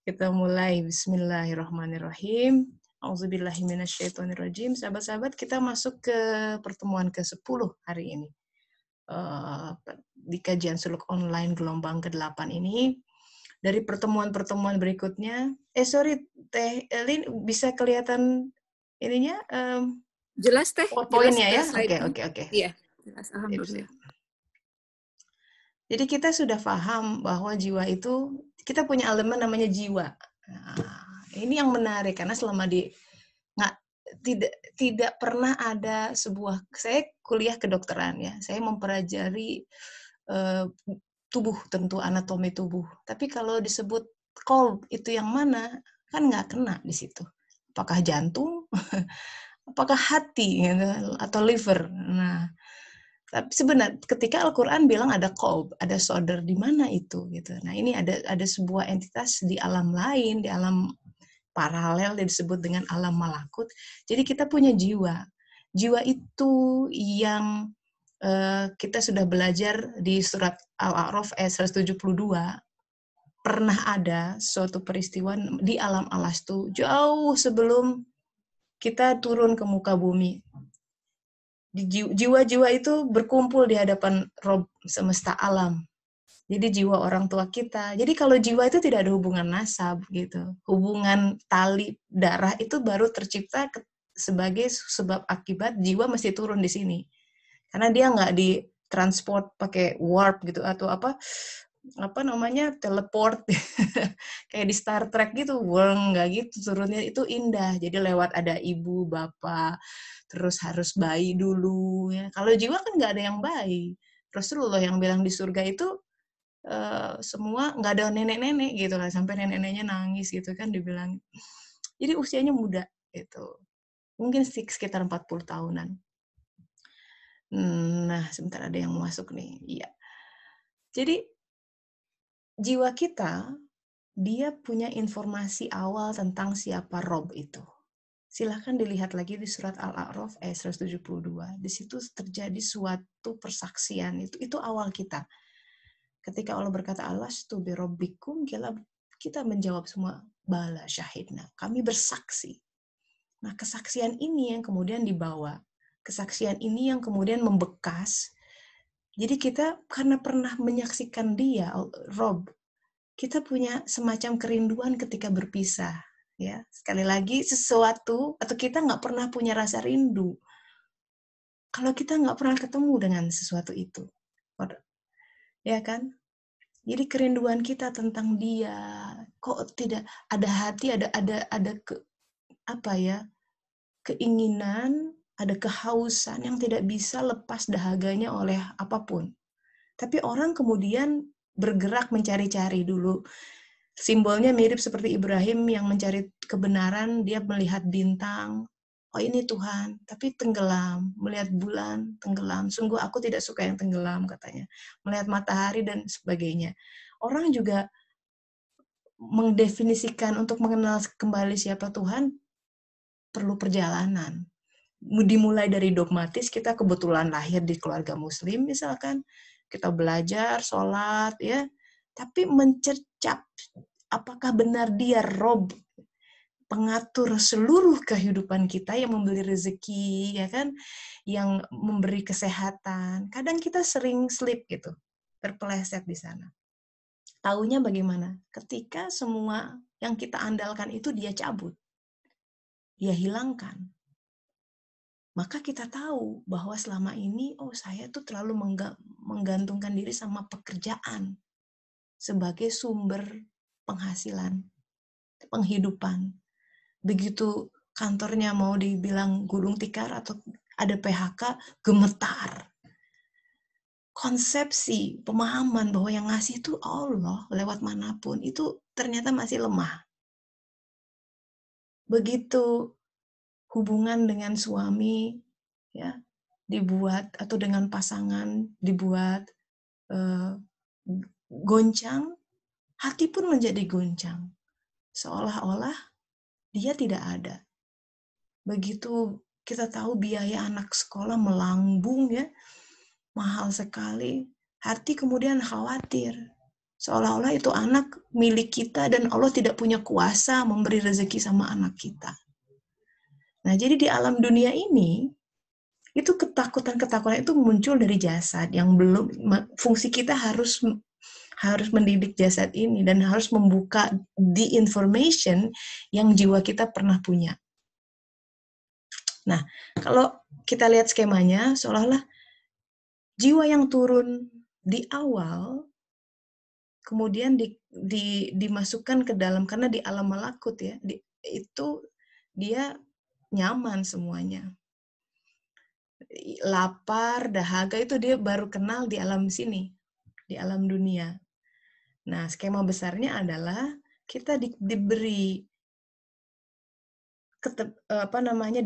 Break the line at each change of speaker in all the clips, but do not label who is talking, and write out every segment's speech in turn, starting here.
Kita mulai. Bismillahirrahmanirrahim. Auzubillahi minasyaitonirrajim. Sahabat-sahabat, kita masuk ke pertemuan ke-10 hari ini. Di kajian suluk online gelombang ke-8 ini. Dari pertemuan-pertemuan berikutnya, Teh Elin, bisa kelihatan ininya?
Jelas Teh, jelas
PowerPoint-nya ya?
slide-nya.
Oke.
Iya, jelas. Alhamdulillah.
Jadi kita sudah paham bahwa jiwa itu, kita punya elemen namanya jiwa. Nah, ini yang menarik karena selama nggak tidak pernah ada sebuah, saya kuliah kedokteran ya, saya mempelajari tubuh, tentu anatomi tubuh. Tapi kalau disebut kolb itu yang mana, kan nggak kena di situ. Apakah jantung, apakah hati, gitu, atau liver. Nah, tapi sebenarnya ketika Al-Quran bilang ada qalb, ada sodar, di mana itu gitu. Nah, ini ada sebuah entitas di alam lain, di alam paralel yang disebut dengan alam malakut. Jadi kita punya jiwa. Jiwa itu yang kita sudah belajar di surat Al-A'raf ayat 172. Pernah ada suatu peristiwa di alam alastu jauh sebelum kita turun ke muka bumi. Jiwa-jiwa itu berkumpul di hadapan Rob semesta alam. Jadi jiwa orang tua kita. Jadi kalau jiwa itu tidak ada hubungan nasab gitu. Hubungan tali darah itu baru tercipta sebagai sebab akibat jiwa mesti turun di sini. Karena dia nggak ditransport pakai warp gitu atau apa namanya teleport kayak di Star Trek gitu, nggak gitu turunnya, itu indah. Jadi lewat ada ibu, bapak, terus harus bayi dulu ya. Kalau jiwa kan nggak ada yang bayi. Rasulullah yang bilang di surga itu semua nggak ada nenek-nenek gitu lah, sampai nenek-neneknya nangis gitu kan dibilang. Jadi usianya muda gitu. Mungkin sekitar 40 tahunan. Nah, sebentar ada yang masuk nih. Iya. Jadi jiwa kita, dia punya informasi awal tentang siapa Rob itu. Silahkan dilihat lagi di surat Al-A'raf ayat 172. Di situ terjadi suatu persaksian. Itu awal kita. Ketika Allah berkata, Alastu bi rabbikum, kita menjawab semua, bala syahidna. Kami bersaksi. Nah, kesaksian ini yang kemudian dibawa. Kesaksian ini yang kemudian membekas. Jadi kita karena pernah menyaksikan dia, Rob, kita punya semacam kerinduan ketika berpisah. Ya, sekali lagi sesuatu atau kita nggak pernah punya rasa rindu kalau kita nggak pernah ketemu dengan sesuatu itu, ya kan? Jadi kerinduan kita tentang dia, kok tidak ada hati, ada apa ya, keinginan, ada kehausan yang tidak bisa lepas dahaganya oleh apapun. Tapi orang kemudian bergerak mencari-cari dulu. Simbolnya mirip seperti Ibrahim yang mencari kebenaran, dia melihat bintang. Oh ini Tuhan, tapi tenggelam. Melihat bulan, tenggelam. Sungguh aku tidak suka yang tenggelam, katanya. Melihat matahari dan sebagainya. Orang juga mendefinisikan untuk mengenal kembali siapa Tuhan, perlu perjalanan. Dimulai dari dogmatis, kita kebetulan lahir di keluarga muslim misalkan, kita belajar, sholat, ya, tapi mencercap apakah benar dia Rob, pengatur seluruh kehidupan kita, yang memberi rezeki, ya kan, yang memberi kesehatan. Kadang kita sering slip gitu, terpeleset di sana. Taunya bagaimana? Ketika semua yang kita andalkan itu dia cabut, dia hilangkan. Maka kita tahu bahwa selama ini, oh saya tuh terlalu menggantungkan diri sama pekerjaan sebagai sumber penghasilan, penghidupan. Begitu kantornya mau dibilang gulung tikar atau ada PHK, gemetar. Konsepsi, pemahaman bahwa yang ngasih itu Allah lewat manapun, itu ternyata masih lemah. Begitu hubungan dengan suami ya dibuat, atau dengan pasangan dibuat goncang, hati pun menjadi goncang. Seolah-olah dia tidak ada. Begitu kita tahu biaya anak sekolah melambung ya, mahal sekali, hati kemudian khawatir. Seolah-olah itu anak milik kita dan Allah tidak punya kuasa memberi rezeki sama anak kita. Nah, jadi di alam dunia ini, itu ketakutan-ketakutan itu muncul dari jasad yang belum, fungsi kita harus mendidik jasad ini dan harus membuka the information yang jiwa kita pernah punya. Nah, kalau kita lihat skemanya, seolah-olah jiwa yang turun di awal kemudian dimasukkan ke dalam, karena di alam malakut ya, itu dia nyaman semuanya. Lapar, dahaga itu dia baru kenal di alam sini, di alam dunia. Nah, skema besarnya adalah kita diberi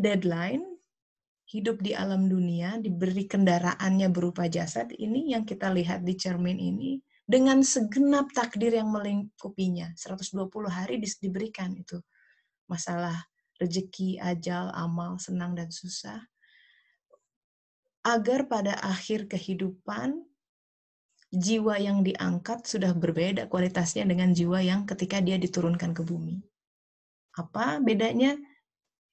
deadline, hidup di alam dunia, diberi kendaraannya berupa jasad ini yang kita lihat di cermin ini, dengan segenap takdir yang melingkupinya. 120 hari diberikan itu. Masalah rezeki, ajal, amal, senang dan susah. Agar pada akhir kehidupan, jiwa yang diangkat sudah berbeda kualitasnya dengan jiwa yang ketika dia diturunkan ke bumi. Apa bedanya?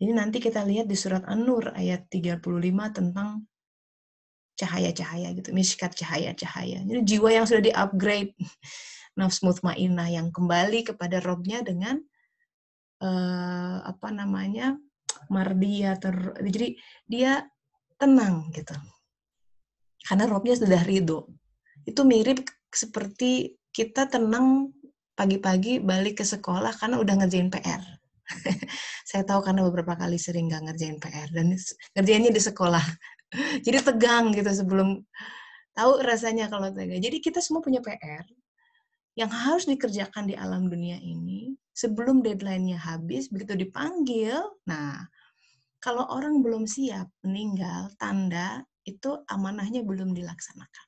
Ini nanti kita lihat di surat An-Nur ayat 35 tentang cahaya-cahaya gitu, miskat cahaya-cahaya. Jadi jiwa yang sudah di-upgrade, nafs mutmainnah yang kembali kepada Robnya dengan mardia, jadi dia tenang gitu. Karena Robnya sudah ridho. Itu mirip seperti kita tenang pagi-pagi balik ke sekolah karena udah ngerjain PR. Saya tahu karena beberapa kali sering nggak ngerjain PR dan ngerjainnya di sekolah. Jadi tegang gitu sebelum tahu rasanya kalau tegang. Jadi kita semua punya PR yang harus dikerjakan di alam dunia ini sebelum deadline-nya habis, begitu dipanggil. Nah, kalau orang belum siap meninggal, tanda itu amanahnya belum dilaksanakan.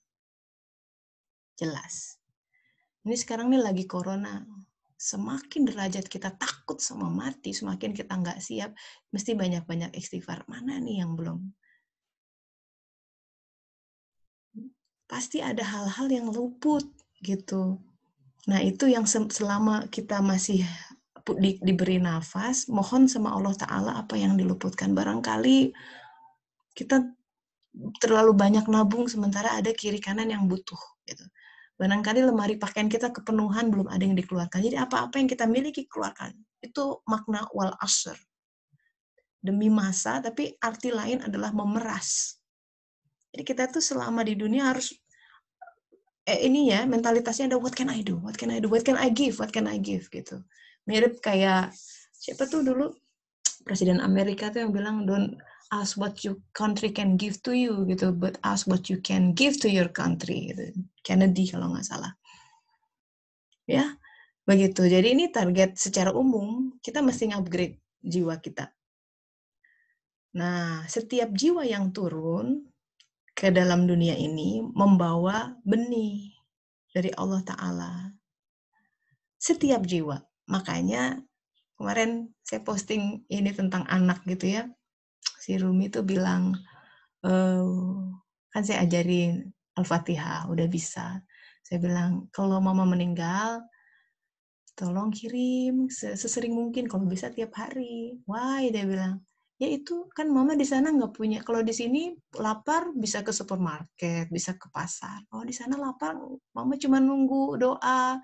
Jelas. Ini sekarang nih lagi corona. Semakin derajat kita takut sama mati, semakin kita nggak siap, mesti banyak-banyak istighfar. Mana nih yang belum? Pasti ada hal-hal yang luput gitu. Nah, itu yang selama kita masih diberi nafas, mohon sama Allah Ta'ala apa yang diluputkan. Barangkali kita terlalu banyak nabung sementara ada kiri kanan yang butuh. Gitu. Barangkali lemari pakaian kita kepenuhan, belum ada yang dikeluarkan. Jadi apa-apa yang kita miliki keluarkan. Itu makna wal asr. Demi masa, tapi arti lain adalah memeras. Jadi kita tuh selama di dunia harus ini ya, mentalitasnya ada what can I do, what can I do, what can I give gitu. Mirip kayak siapa tuh dulu Presiden Amerika tuh yang bilang don't ask what your country can give to you gitu, but ask what you can give to your country gitu. Kennedy kalau nggak salah. Ya, begitu. Jadi ini target secara umum, kita mesti upgrade jiwa kita. Nah, setiap jiwa yang turun ke dalam dunia ini membawa benih dari Allah Ta'ala. Setiap jiwa. Makanya kemarin saya posting ini tentang anak gitu ya. Si Rumi tuh bilang, kan saya ajarin Al-Fatihah, udah bisa. Saya bilang, kalau mama meninggal, tolong kirim sesering mungkin, kalau bisa tiap hari. Why? Dia bilang, ya itu kan mama di sana nggak punya. Kalau di sini lapar bisa ke supermarket, bisa ke pasar. Kalau di sana lapar, mama cuma nunggu doa.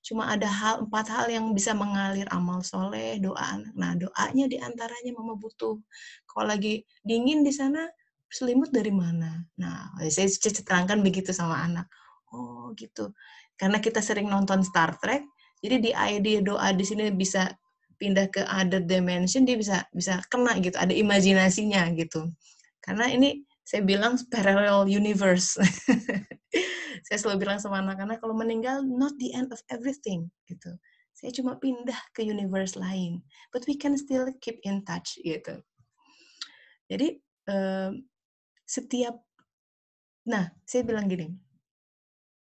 Cuma ada 4 hal yang bisa mengalir, amal soleh, doa. Nah, doanya diantaranya mama butuh. Kalau lagi dingin di sana, selimut dari mana? Nah, saya terangkan begitu sama anak. Oh, gitu. Karena kita sering nonton Star Trek, jadi di doa di sini bisa pindah ke other dimension, dia bisa kena gitu, ada imajinasinya gitu. Karena ini saya bilang parallel universe. Saya selalu bilang sama anak-anak, kalau meninggal, not the end of everything. Gitu. Saya cuma pindah ke universe lain. But we can still keep in touch. Gitu. Jadi, saya bilang gini,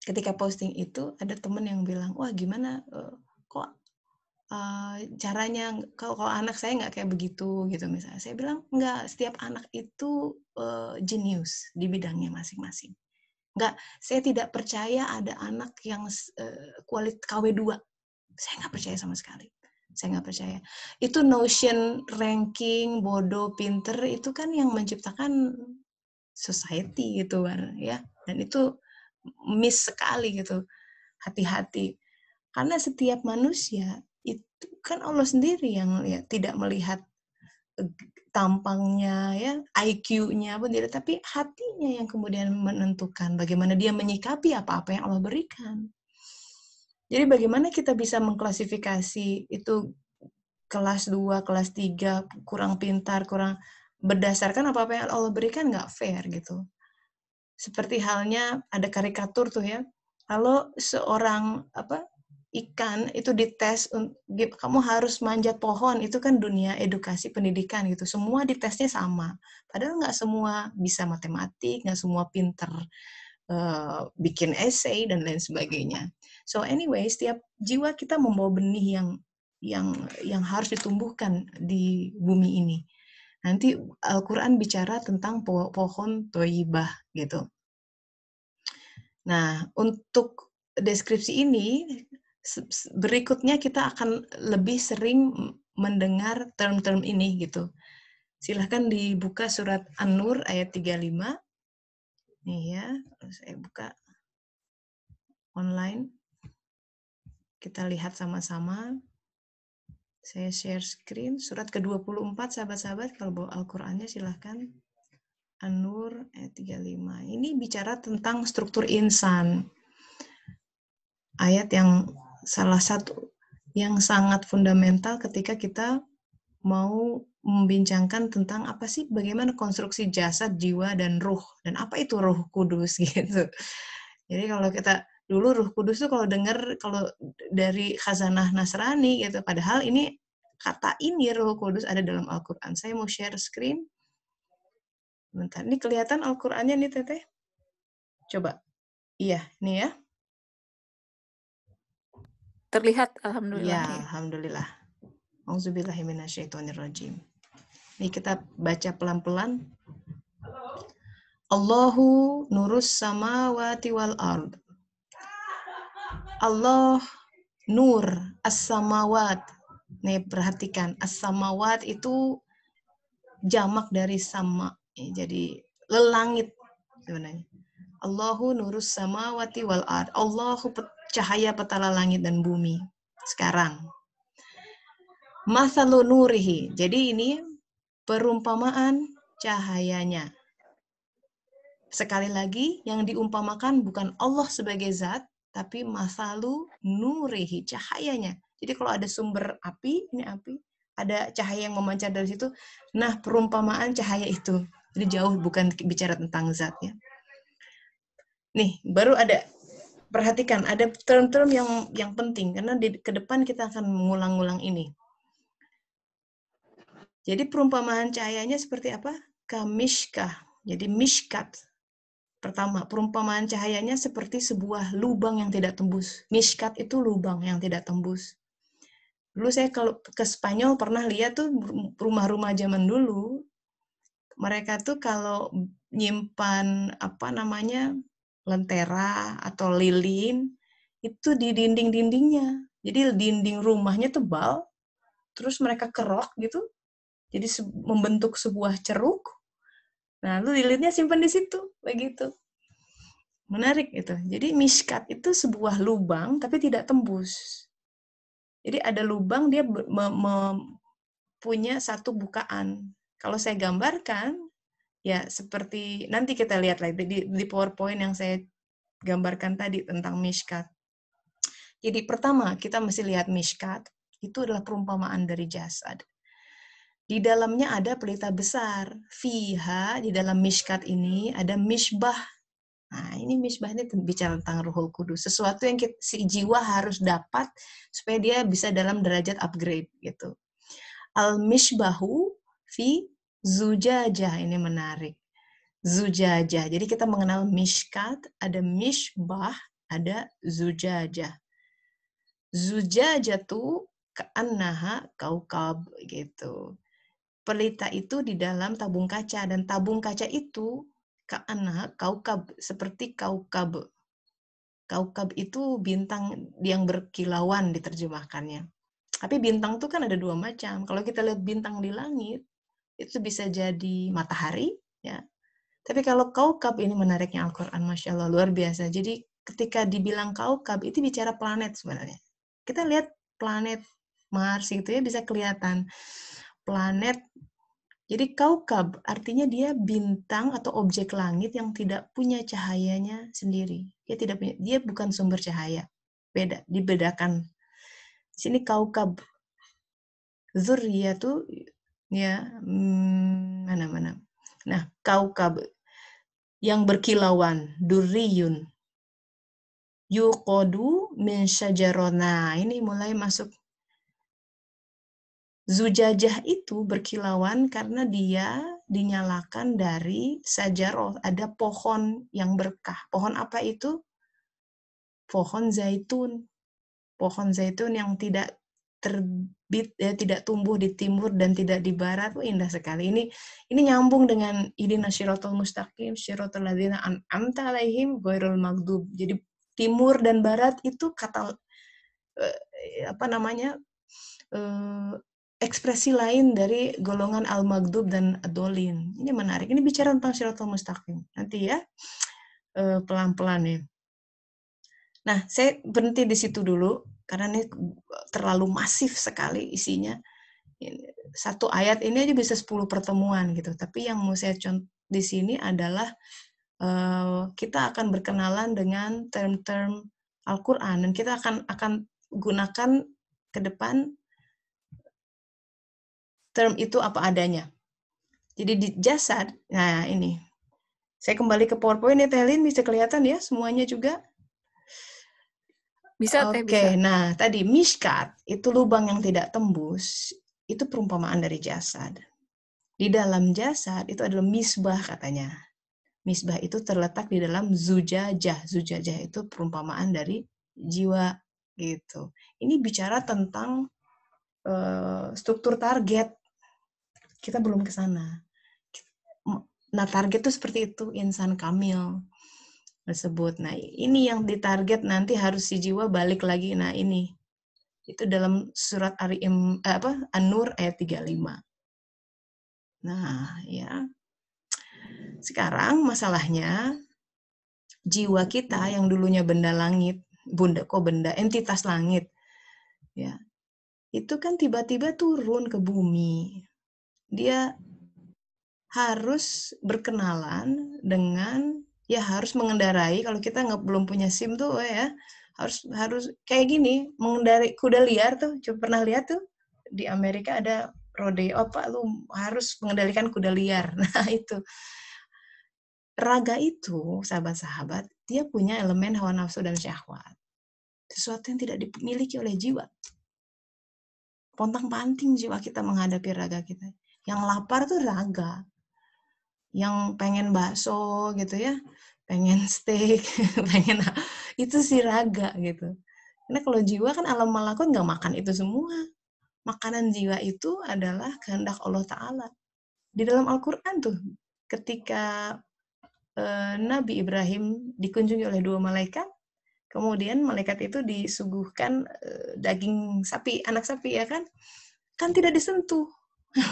ketika posting itu, ada teman yang bilang, wah gimana, kok caranya, kalau anak saya nggak kayak begitu, gitu misalnya. Saya bilang, enggak, setiap anak itu jenius di bidangnya masing-masing. Saya tidak percaya ada anak yang kualitas KW2. Saya nggak percaya sama sekali. Saya nggak percaya. Itu notion ranking, bodoh, pinter, itu kan yang menciptakan society gitu kan, ya. Dan itu miss sekali gitu. Hati-hati. Karena setiap manusia itu kan Allah sendiri yang ya, tidak melihat tampangnya, ya, IQ-nya pun tidak, tapi hatinya yang kemudian menentukan bagaimana dia menyikapi apa-apa yang Allah berikan. Jadi bagaimana kita bisa mengklasifikasi itu kelas 2, kelas 3, kurang pintar, kurang berdasarkan apa-apa yang Allah berikan, nggak fair gitu. Seperti halnya ada karikatur tuh ya, kalau seorang ikan itu dites, kamu harus manjat pohon, itu kan dunia edukasi pendidikan gitu, semua ditesnya sama, padahal nggak semua bisa matematik, nggak semua pinter bikin essay dan lain sebagainya. So anyway, setiap jiwa kita membawa benih yang harus ditumbuhkan di bumi ini. Nanti Al-Quran bicara tentang pohon Thayyibah gitu. Nah, untuk deskripsi ini, berikutnya kita akan lebih sering mendengar term-term ini gitu. Silahkan dibuka surat An-Nur ayat 35. Nih ya, saya buka online. Kita lihat sama-sama. Saya share screen. Surat ke-24, sahabat-sahabat, kalau bawa Al-Qurannya silahkan. An-Nur ayat 35. Ini bicara tentang struktur insan. Ayat yang salah satu yang sangat fundamental ketika kita mau membincangkan tentang apa sih, bagaimana konstruksi jasad, jiwa, dan ruh. Dan apa itu Ruh Kudus gitu. Jadi kalau kita dulu Ruh Kudus tuh kalau dengar kalau dari khazanah Nasrani gitu, padahal ini kata ini Ruh Kudus ada dalam Al-Quran. Saya mau share screen. Bentar, ini kelihatan Al-Qurannya nih Teteh? Coba. Iya, nih ya.
Terlihat, alhamdulillah.
Ya, alhamdulillah. Auzubillahiminasyaitonirrajim. Ini kita baca pelan-pelan. Allahu nurus samawati wal ard. Allah nur as-samawat. Nih perhatikan, as-samawat itu jamak dari sama. Jadi lelangit sebenarnya. Allahu nurus samawati wal ard. Allahu cahaya petala langit dan bumi. Sekarang. Mathalu nurihi. Jadi ini perumpamaan cahayanya. Sekali lagi, yang diumpamakan bukan Allah sebagai zat, tapi mathalu nurihi, cahayanya. Jadi kalau ada sumber api, ini api, ada cahaya yang memancar dari situ, nah perumpamaan cahaya itu. Jadi jauh bukan bicara tentang zat ya. Nih, baru ada, perhatikan, ada term-term yang penting, karena ke depan kita akan mengulang-ulang ini. Jadi perumpamaan cahayanya seperti apa? Kamishkah. Jadi mishkat. Pertama, perumpamaan cahayanya seperti sebuah lubang yang tidak tembus. Mishkat itu lubang yang tidak tembus. Dulu saya kalau ke Spanyol pernah lihat tuh rumah-rumah zaman dulu. Mereka tuh kalau nyimpan lentera atau lilin itu di dinding-dindingnya. Jadi dinding rumahnya tebal, terus mereka kerok gitu. Jadi membentuk sebuah ceruk. Nah, lu lilinnya simpan di situ, begitu. Menarik itu. Jadi mishkat itu sebuah lubang tapi tidak tembus. Jadi ada lubang, dia punya satu bukaan. Kalau saya gambarkan, ya seperti nanti kita lihat lagi di PowerPoint yang saya gambarkan tadi tentang mishkat. Jadi pertama kita mesti lihat mishkat, itu adalah perumpamaan dari jasad. Di dalamnya ada pelita besar. Fiha, di dalam mishkat ini ada mishbah. Nah, ini misbah ini bicara tentang Ruhul Kudus. Sesuatu yang si jiwa harus dapat supaya dia bisa dalam derajat upgrade gitu. Al-mishbahu fi zujajah. Ini menarik. Zujajah. Jadi kita mengenal mishkat, ada mishbah, ada zujajah. Zujajah tuh ka'annaha kaukab gitu. Pelita itu di dalam tabung kaca, dan tabung kaca itu ka'annaha kaukab, seperti kaukab. Kaukab itu bintang yang berkilauan diterjemahkannya. Tapi bintang itu kan ada dua macam. Kalau kita lihat bintang di langit, itu bisa jadi matahari, ya. Tapi kalau kaukab, ini menariknya Al-Quran, Masya Allah, luar biasa. Jadi ketika dibilang kaukab, itu bicara planet sebenarnya. Kita lihat planet Mars itu ya bisa kelihatan. Planet, jadi kaukab artinya dia bintang atau objek langit yang tidak punya cahayanya sendiri. Dia bukan sumber cahaya. Beda, dibedakan. Di sini kaukab. Dzurriyatu, ya, mana-mana. Nah, kaukab yang berkilauan, durriyun, yuqadu min syajarona. Ini mulai masuk. Zujajah itu berkilauan karena dia dinyalakan dari sajaroh. Ada pohon yang berkah. Pohon apa itu? Pohon zaitun. Pohon zaitun yang tidak terbit, tidak tumbuh di timur dan tidak di barat. Indah sekali. Ini nyambung dengan ihdinas syiratal mustaqim, syiratal ladzina an'amta alaihim ghairul maghdub. Jadi timur dan barat itu kata ekspresi lain dari golongan al-maghdub dan ad-dhalin. Ini menarik. Ini bicara tentang syiratal mustaqim. Nanti ya, pelan-pelan ya. Nah, saya berhenti di situ dulu, karena ini terlalu masif sekali isinya. Satu ayat ini aja bisa 10 pertemuan gitu. Tapi yang mau saya contoh di sini adalah kita akan berkenalan dengan term-term Al-Quran. Dan kita akan gunakan ke depan term itu apa adanya. Jadi di jasad, nah ini. Saya kembali ke PowerPoint ya, Telin, bisa kelihatan ya semuanya juga?
Bisa, Teh, bisa.
Oke, nah tadi mishkat, itu lubang yang tidak tembus, itu perumpamaan dari jasad. Di dalam jasad, itu adalah misbah katanya. Misbah itu terletak di dalam zujajah. Zujajah itu perumpamaan dari jiwa, gitu. Ini bicara tentang struktur target. Kita belum ke sana. Nah, target itu seperti itu, insan kamil tersebut. Nah, ini yang ditarget nanti harus si jiwa balik lagi. Nah, ini. Itu dalam surat An-Nur ayat 35. Nah, ya. Sekarang masalahnya jiwa kita yang dulunya benda langit, entitas langit. Ya. Itu kan tiba-tiba turun ke bumi. Dia harus berkenalan dengan, ya harus mengendarai. Kalau kita belum punya SIM tuh ya harus kayak gini, mengendarai kuda liar tuh. Coba pernah lihat tuh di Amerika ada rodeo apa, lu harus mengendalikan kuda liar. Nah itu raga itu, sahabat-sahabat, dia punya elemen hawa nafsu dan syahwat, sesuatu yang tidak dimiliki oleh jiwa. Pontang-panting jiwa kita menghadapi raga kita. Yang lapar tuh raga, yang pengen bakso gitu ya, pengen steak, pengen itu si raga gitu. Karena kalau jiwa kan alam malakut nggak makan itu semua. Makanan jiwa itu adalah kehendak Allah Ta'ala. Di dalam Al-Quran tuh, ketika Nabi Ibrahim dikunjungi oleh 2 malaikat, kemudian malaikat itu disuguhkan daging sapi, anak sapi ya kan tidak disentuh,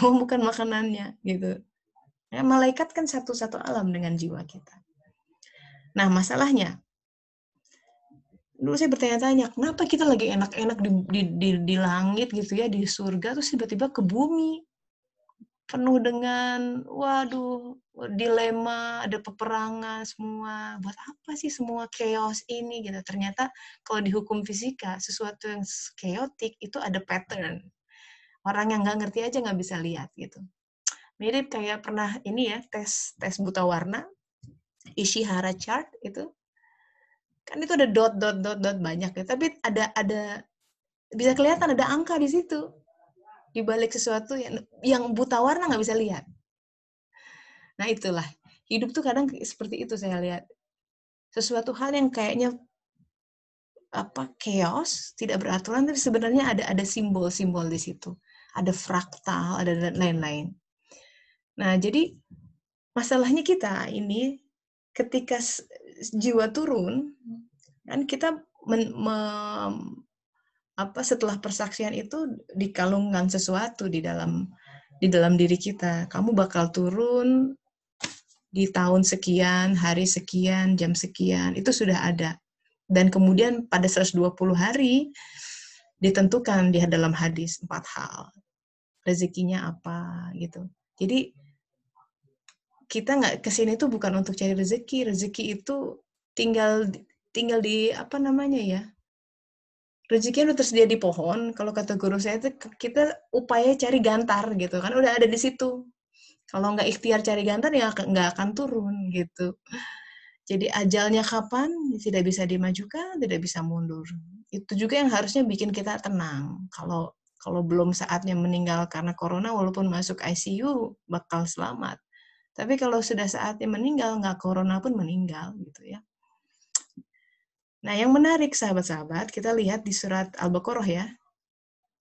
bukan makanannya gitu. Ya, malaikat kan satu-satu alam dengan jiwa kita. Nah, masalahnya, dulu saya bertanya-tanya, kenapa kita lagi enak-enak di langit gitu ya, di surga, terus tiba-tiba ke bumi, penuh dengan, waduh, dilema, ada peperangan semua. Buat apa sih semua chaos ini gitu? Ternyata kalau di hukum fisika, sesuatu yang chaotic itu ada pattern. Orang yang nggak ngerti aja nggak bisa lihat gitu. Mirip kayak pernah ini ya, tes buta warna, Ishihara chart itu. Kan itu ada dot banyak ya, tapi ada bisa kelihatan ada angka di situ. Di balik sesuatu yang buta warna nggak bisa lihat. Nah itulah, hidup tuh kadang seperti itu saya lihat. Sesuatu hal yang kayaknya chaos, tidak beraturan, tapi sebenarnya ada simbol-simbol di situ. Ada fraktal, ada lain-lain. Nah, jadi masalahnya kita ini ketika jiwa turun, kan kita setelah persaksian itu dikalungkan sesuatu di dalam diri kita. Kamu bakal turun di tahun sekian, hari sekian, jam sekian, itu sudah ada. Dan kemudian pada 120 hari ditentukan di dalam hadis 4 hal. Rezekinya apa gitu. Jadi kita nggak kesini tuh bukan untuk cari rezeki. Rezeki itu tinggal di apa namanya ya? Rezekinya udah tersedia di pohon. Kalau kata guru saya itu kita upaya cari gantar gitu kan, udah ada di situ. Kalau nggak ikhtiar cari gantar ya nggak akan turun gitu. Jadi ajalnya kapan tidak bisa dimajukan, tidak bisa mundur. Itu juga yang harusnya bikin kita tenang. Kalau belum saatnya meninggal karena corona, walaupun masuk ICU bakal selamat. Tapi kalau sudah saatnya meninggal, nggak corona pun meninggal gitu ya. Nah, yang menarik sahabat-sahabat, kita lihat di surat Al-Baqarah ya.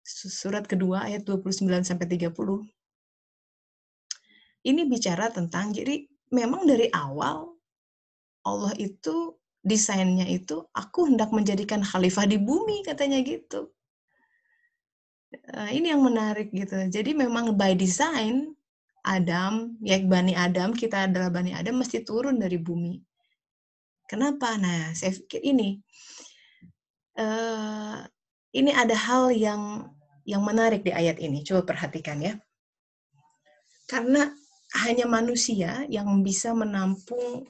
Surat kedua ayat 29 sampai 30. Ini bicara tentang, jadi memang dari awal Allah itu desainnya itu aku hendak menjadikan khalifah di bumi katanya gitu. Ini yang menarik gitu. Jadi memang by design Adam, ya Bani Adam, kita adalah Bani Adam mesti turun dari bumi. Kenapa? Nah, saya pikir ini ada hal yang menarik di ayat ini. Coba perhatikan ya. Karena hanya manusia yang bisa menampung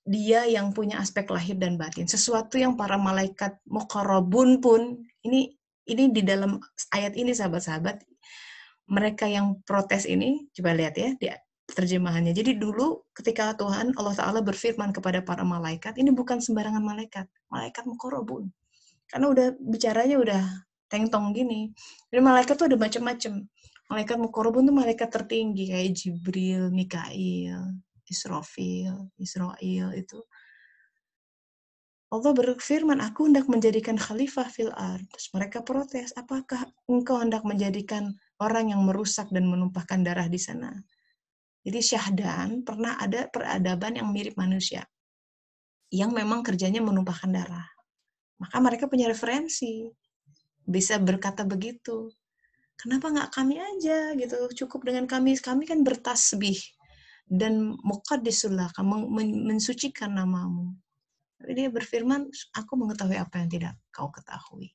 dia yang punya aspek lahir dan batin. Sesuatu yang para malaikat muqarrabun pun, ini di dalam ayat ini sahabat-sahabat, mereka yang protes ini, coba lihat ya, di terjemahannya. Jadi dulu ketika Tuhan Allah Ta'ala berfirman kepada para malaikat, ini bukan sembarangan malaikat, malaikat muqarrabun. Karena udah bicaranya udah teng-tong gini. Jadi malaikat tuh ada macam-macam. Malaikat muqarrabun tuh malaikat tertinggi kayak Jibril, Mikail, Israel itu. Allah berfirman, aku hendak menjadikan khalifah fil ard. Terus mereka protes, apakah engkau hendak menjadikan orang yang merusak dan menumpahkan darah di sana? Jadi Syahdan pernah ada peradaban yang mirip manusia, yang memang kerjanya menumpahkan darah. Maka mereka punya referensi, bisa berkata begitu. Kenapa nggak kami aja gitu? Cukup dengan kami kan bertasbih dan muqaddisullah, mensucikan namamu. Dia berfirman, aku mengetahui apa yang tidak kau ketahui.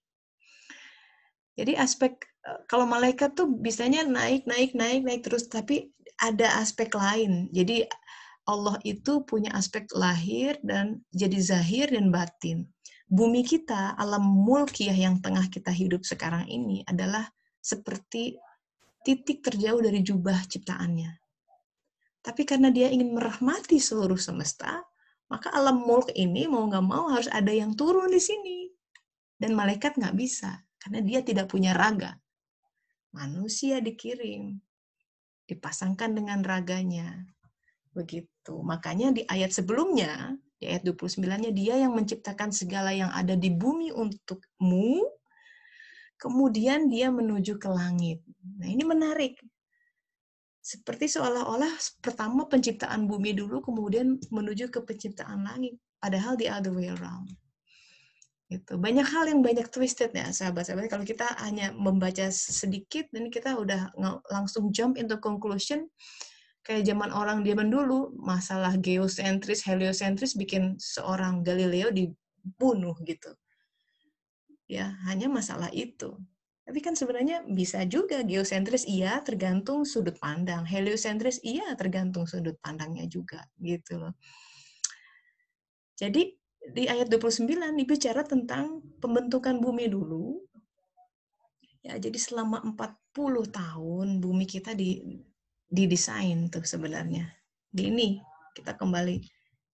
Jadi aspek, kalau malaikat tuh bisanya naik terus, tapi ada aspek lain. Jadi Allah itu punya aspek lahir dan jadi zahir dan batin. Bumi kita, alam mulkiyah yang tengah kita hidup sekarang ini adalah seperti titik terjauh dari jubah ciptaannya. Tapi karena dia ingin merahmati seluruh semesta, maka alam mulk ini mau nggak mau harus ada yang turun di sini. Dan malaikat nggak bisa, karena dia tidak punya raga. Manusia dikirim, dipasangkan dengan raganya. Begitu. Makanya di ayat sebelumnya, di ayat 29-nya, dia yang menciptakan segala yang ada di bumi untukmu, kemudian dia menuju ke langit. Nah, ini menarik. Seperti seolah-olah pertama penciptaan bumi dulu, kemudian menuju ke penciptaan langit. Padahal the other way around. Gitu. Banyak hal yang banyak twisted ya, sahabat-sahabat. Kalau kita hanya membaca sedikit, dan kita udah langsung jump into conclusion, kayak zaman dulu, masalah geosentris, heliosentris bikin seorang Galileo dibunuh gitu. Ya, hanya masalah itu. Tapi kan sebenarnya bisa juga geosentris, iya tergantung sudut pandang. Heliosentris, iya tergantung sudut pandangnya juga, gitu loh. Jadi di ayat 29 dibicara tentang pembentukan bumi dulu. Ya, jadi selama 40 tahun bumi kita didesain tuh sebenarnya. Di ini kita kembali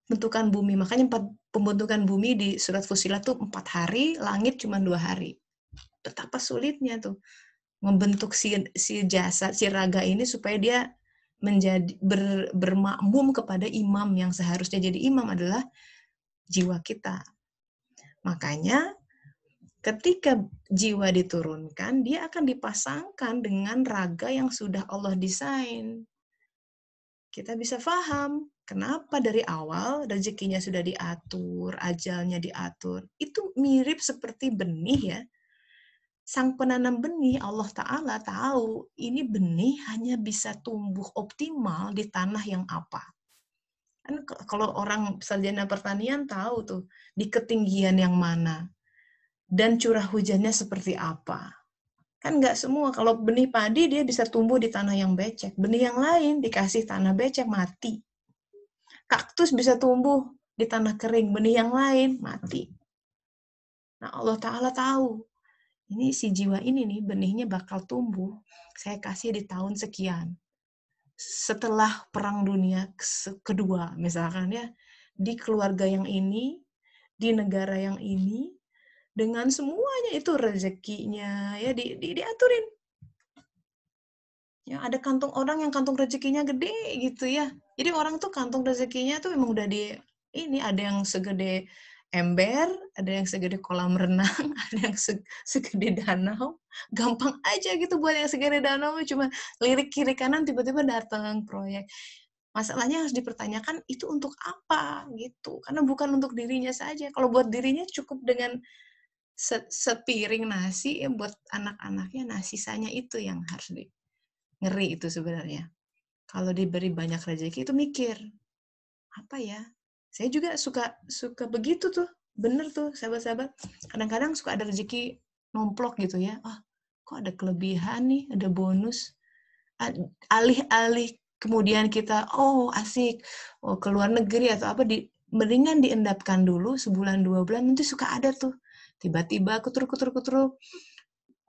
bentukan bumi. Makanya pembentukan bumi di surat Fussilat tuh 4 hari, langit cuma 2 hari. Betapa sulitnya tuh membentuk si jasad, si raga ini supaya dia menjadi bermakmum kepada imam yang seharusnya jadi imam adalah jiwa kita. Makanya ketika jiwa diturunkan, dia akan dipasangkan dengan raga yang sudah Allah desain. Kita bisa paham Kenapa dari awal rezekinya sudah diatur, ajalnya diatur. Itu mirip seperti benih ya. Sang penanam benih, Allah Ta'ala tahu ini benih hanya bisa tumbuh optimal di tanah yang apa. Kan kalau orang sarjana pertanian tahu tuh, di ketinggian yang mana. Dan curah hujannya seperti apa. Kan nggak semua, kalau benih padi dia bisa tumbuh di tanah yang becek. Benih yang lain dikasih tanah becek, mati. Kaktus bisa tumbuh di tanah kering, benih yang lain mati. Nah, Allah Ta'ala tahu, ini si jiwa ini nih, benihnya bakal tumbuh, saya kasih di tahun sekian. Setelah Perang Dunia Kedua, misalkan ya, di keluarga yang ini, di negara yang ini, dengan semuanya itu rezekinya, ya diaturin. Ya, ada kantong orang yang kantong rezekinya gede gitu ya. Jadi orang tuh kantong rezekinya tuh memang udah ini ada yang segede ember, ada yang segede kolam renang, ada yang segede danau. Gampang aja gitu buat yang segede danau, cuma lirik kiri kanan tiba-tiba datang proyek. Masalahnya harus dipertanyakan itu untuk apa gitu. Karena bukan untuk dirinya saja. Kalau buat dirinya cukup dengan sepiring nasi, ya buat anak-anaknya, nah sisanya itu yang harus ngeri itu sebenarnya. Kalau diberi banyak rezeki itu mikir, apa ya? Saya juga suka begitu tuh. Bener tuh, sahabat-sahabat. Kadang-kadang suka ada rezeki nomplok gitu ya. Kok ada kelebihan nih, ada bonus. Alih-alih kemudian kita, asik, ke luar negeri atau apa, mendingan diendapkan dulu sebulan 2 bulan, nanti suka ada tuh. Tiba-tiba kutruk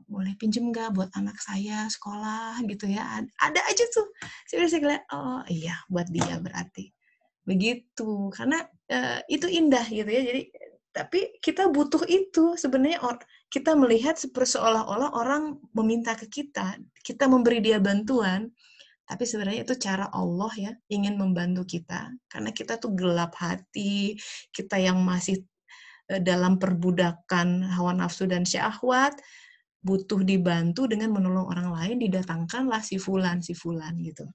boleh pinjem nggak buat anak saya sekolah gitu ya. Ada aja tuh. Saya lihat, oh iya buat dia berarti. Begitu. Karena itu indah gitu ya. Jadi tapi kita butuh itu sebenarnya. Kita melihat seolah-olah orang meminta ke kita memberi dia bantuan, tapi sebenarnya itu cara Allah ya, ingin membantu kita. Karena kita tuh gelap hati, kita yang masih dalam perbudakan hawa nafsu dan syahwat, butuh dibantu dengan menolong orang lain, didatangkanlah si fulan gitu.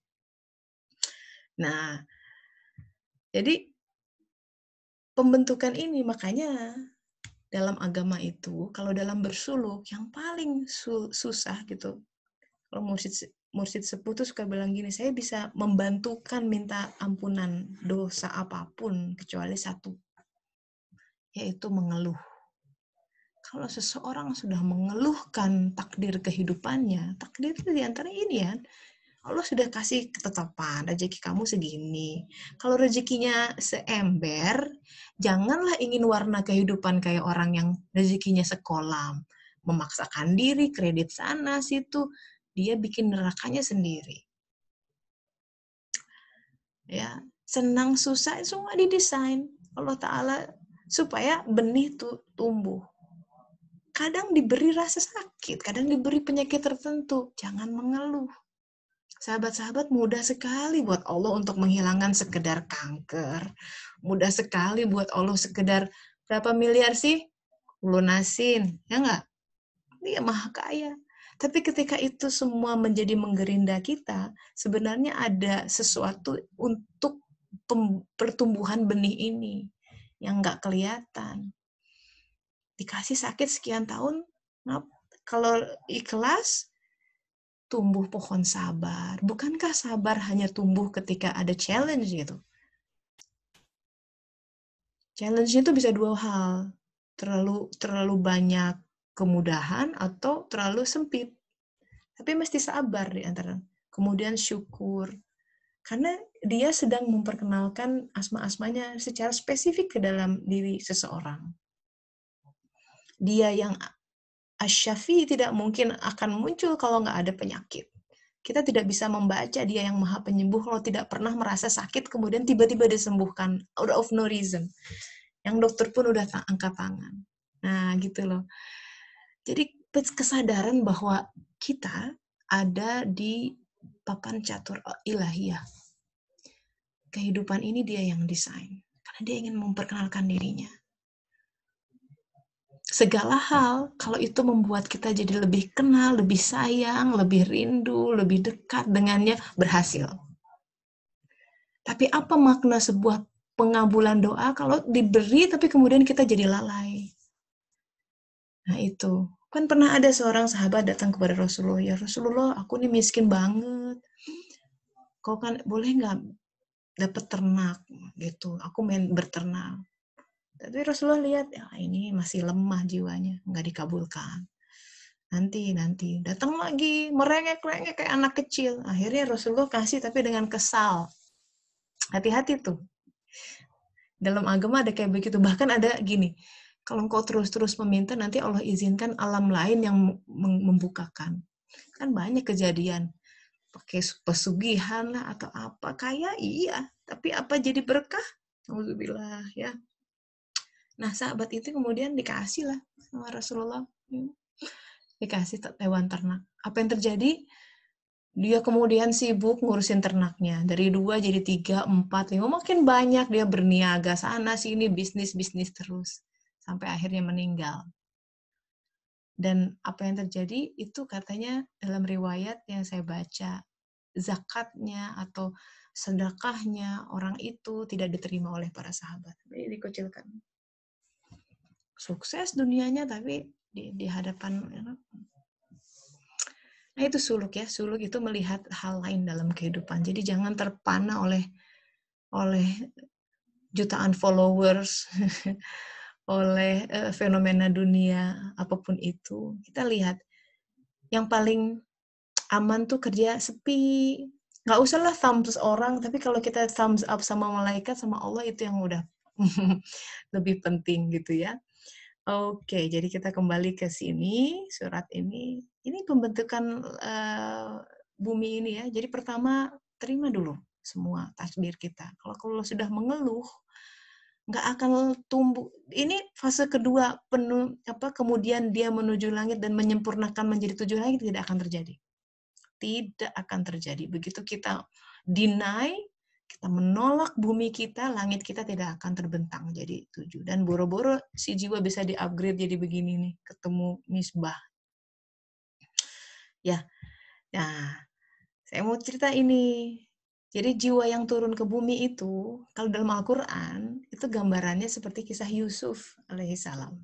Nah, jadi pembentukan ini makanya dalam agama itu, kalau dalam bersuluk yang paling susah gitu. Kalau mursyid sepuh tuh suka bilang gini, saya bisa membantukan minta ampunan dosa apapun kecuali satu, yaitu mengeluh. Kalau seseorang sudah mengeluhkan takdir kehidupannya, takdir itu diantara ini ya, Allah sudah kasih ketetapan, rezeki kamu segini. Kalau rezekinya seember, janganlah ingin warna kehidupan kayak orang yang rezekinya sekolam. Memaksakan diri, kredit sana, situ. Dia bikin nerakanya sendiri. Ya, senang, susah, semua didesain Allah Ta'ala supaya benih tuh tumbuh. Kadang diberi rasa sakit, kadang diberi penyakit tertentu. Jangan mengeluh. Sahabat-sahabat, mudah sekali buat Allah untuk menghilangkan sekedar kanker. Mudah sekali buat Allah sekedar berapa miliar sih? Lunasin, ya nggak? Dia maha kaya. Tapi ketika itu semua menjadi menggerinda kita, sebenarnya ada sesuatu untuk pertumbuhan benih ini yang nggak kelihatan. Dikasih sakit sekian tahun, kalau ikhlas, tumbuh pohon sabar. Bukankah sabar hanya tumbuh ketika ada challenge gitu? Challenge-nya itu bisa dua hal. Terlalu banyak kemudahan atau terlalu sempit. Tapi mesti sabar di antara. Kemudian syukur. Karena dia sedang memperkenalkan asma-asmanya secara spesifik ke dalam diri seseorang. Dia yang Asy-Syafi tidak mungkin akan muncul kalau nggak ada penyakit. Kita tidak bisa membaca dia yang maha penyembuh kalau tidak pernah merasa sakit, kemudian tiba-tiba disembuhkan, out of no reason. Yang dokter pun udah angkat tangan. Nah, gitu loh. Jadi kesadaran bahwa kita ada di papan catur ilahiyah. Kehidupan ini dia yang desain. Karena dia ingin memperkenalkan dirinya. Segala hal, kalau itu membuat kita jadi lebih kenal, lebih sayang, lebih rindu, lebih dekat dengannya, berhasil. Tapi apa makna sebuah pengabulan doa kalau diberi tapi kemudian kita jadi lalai? Nah itu. Kan pernah ada seorang sahabat datang kepada Rasulullah, ya Rasulullah, aku nih miskin banget. Kau kan boleh nggak dapat ternak gitu? Aku main berternak. Tapi Rasulullah lihat, ya ini masih lemah jiwanya, nggak dikabulkan. Nanti datang lagi merengek-rengek kayak anak kecil. Akhirnya Rasulullah kasih tapi dengan kesal. Hati-hati tuh. Dalam agama ada kayak begitu. Bahkan ada gini, kalau engkau terus-terus meminta, nanti Allah izinkan alam lain yang membukakan. Kan banyak kejadian. Pakai pesugihan lah atau apa. Kayak iya, tapi apa jadi berkah? Alhamdulillah ya. Nah sahabat itu kemudian dikasih lah sama Rasulullah. Dikasih hewan ternak. Apa yang terjadi? Dia kemudian sibuk ngurusin ternaknya. Dari 2 jadi 3, 4, 5. Makin banyak dia berniaga sana sini, bisnis terus. Sampai akhirnya meninggal. Dan apa yang terjadi itu katanya dalam riwayat yang saya baca, zakatnya atau sedekahnya orang itu tidak diterima oleh para sahabat. Jadi dikucilkan. Sukses dunianya tapi di hadapan. Nah itu suluk ya, suluk itu melihat hal lain dalam kehidupan. Jadi jangan terpana oleh jutaan followers, oleh fenomena dunia, apapun itu. Kita lihat, yang paling aman tuh kerja sepi. Nggak usahlah thumbs orang, tapi kalau kita thumbs up sama malaikat, sama Allah, itu yang udah lebih penting gitu ya. Oke, jadi kita kembali ke sini, surat ini. Ini pembentukan bumi ini ya. Jadi pertama, terima dulu semua takdir kita. Kalau sudah mengeluh, nggak akan tumbuh. Ini fase kedua, kemudian dia menuju langit dan menyempurnakan menjadi 7 langit, tidak akan terjadi. Tidak akan terjadi. Begitu kita deny, kita menolak bumi kita, langit kita tidak akan terbentang jadi 7. Dan boro-boro si jiwa bisa di-upgrade jadi begini nih, ketemu misbah. Ya, nah, saya mau cerita ini. Jadi jiwa yang turun ke bumi itu, kalau dalam Al-Quran, itu gambarannya seperti kisah Yusuf alaihissalam.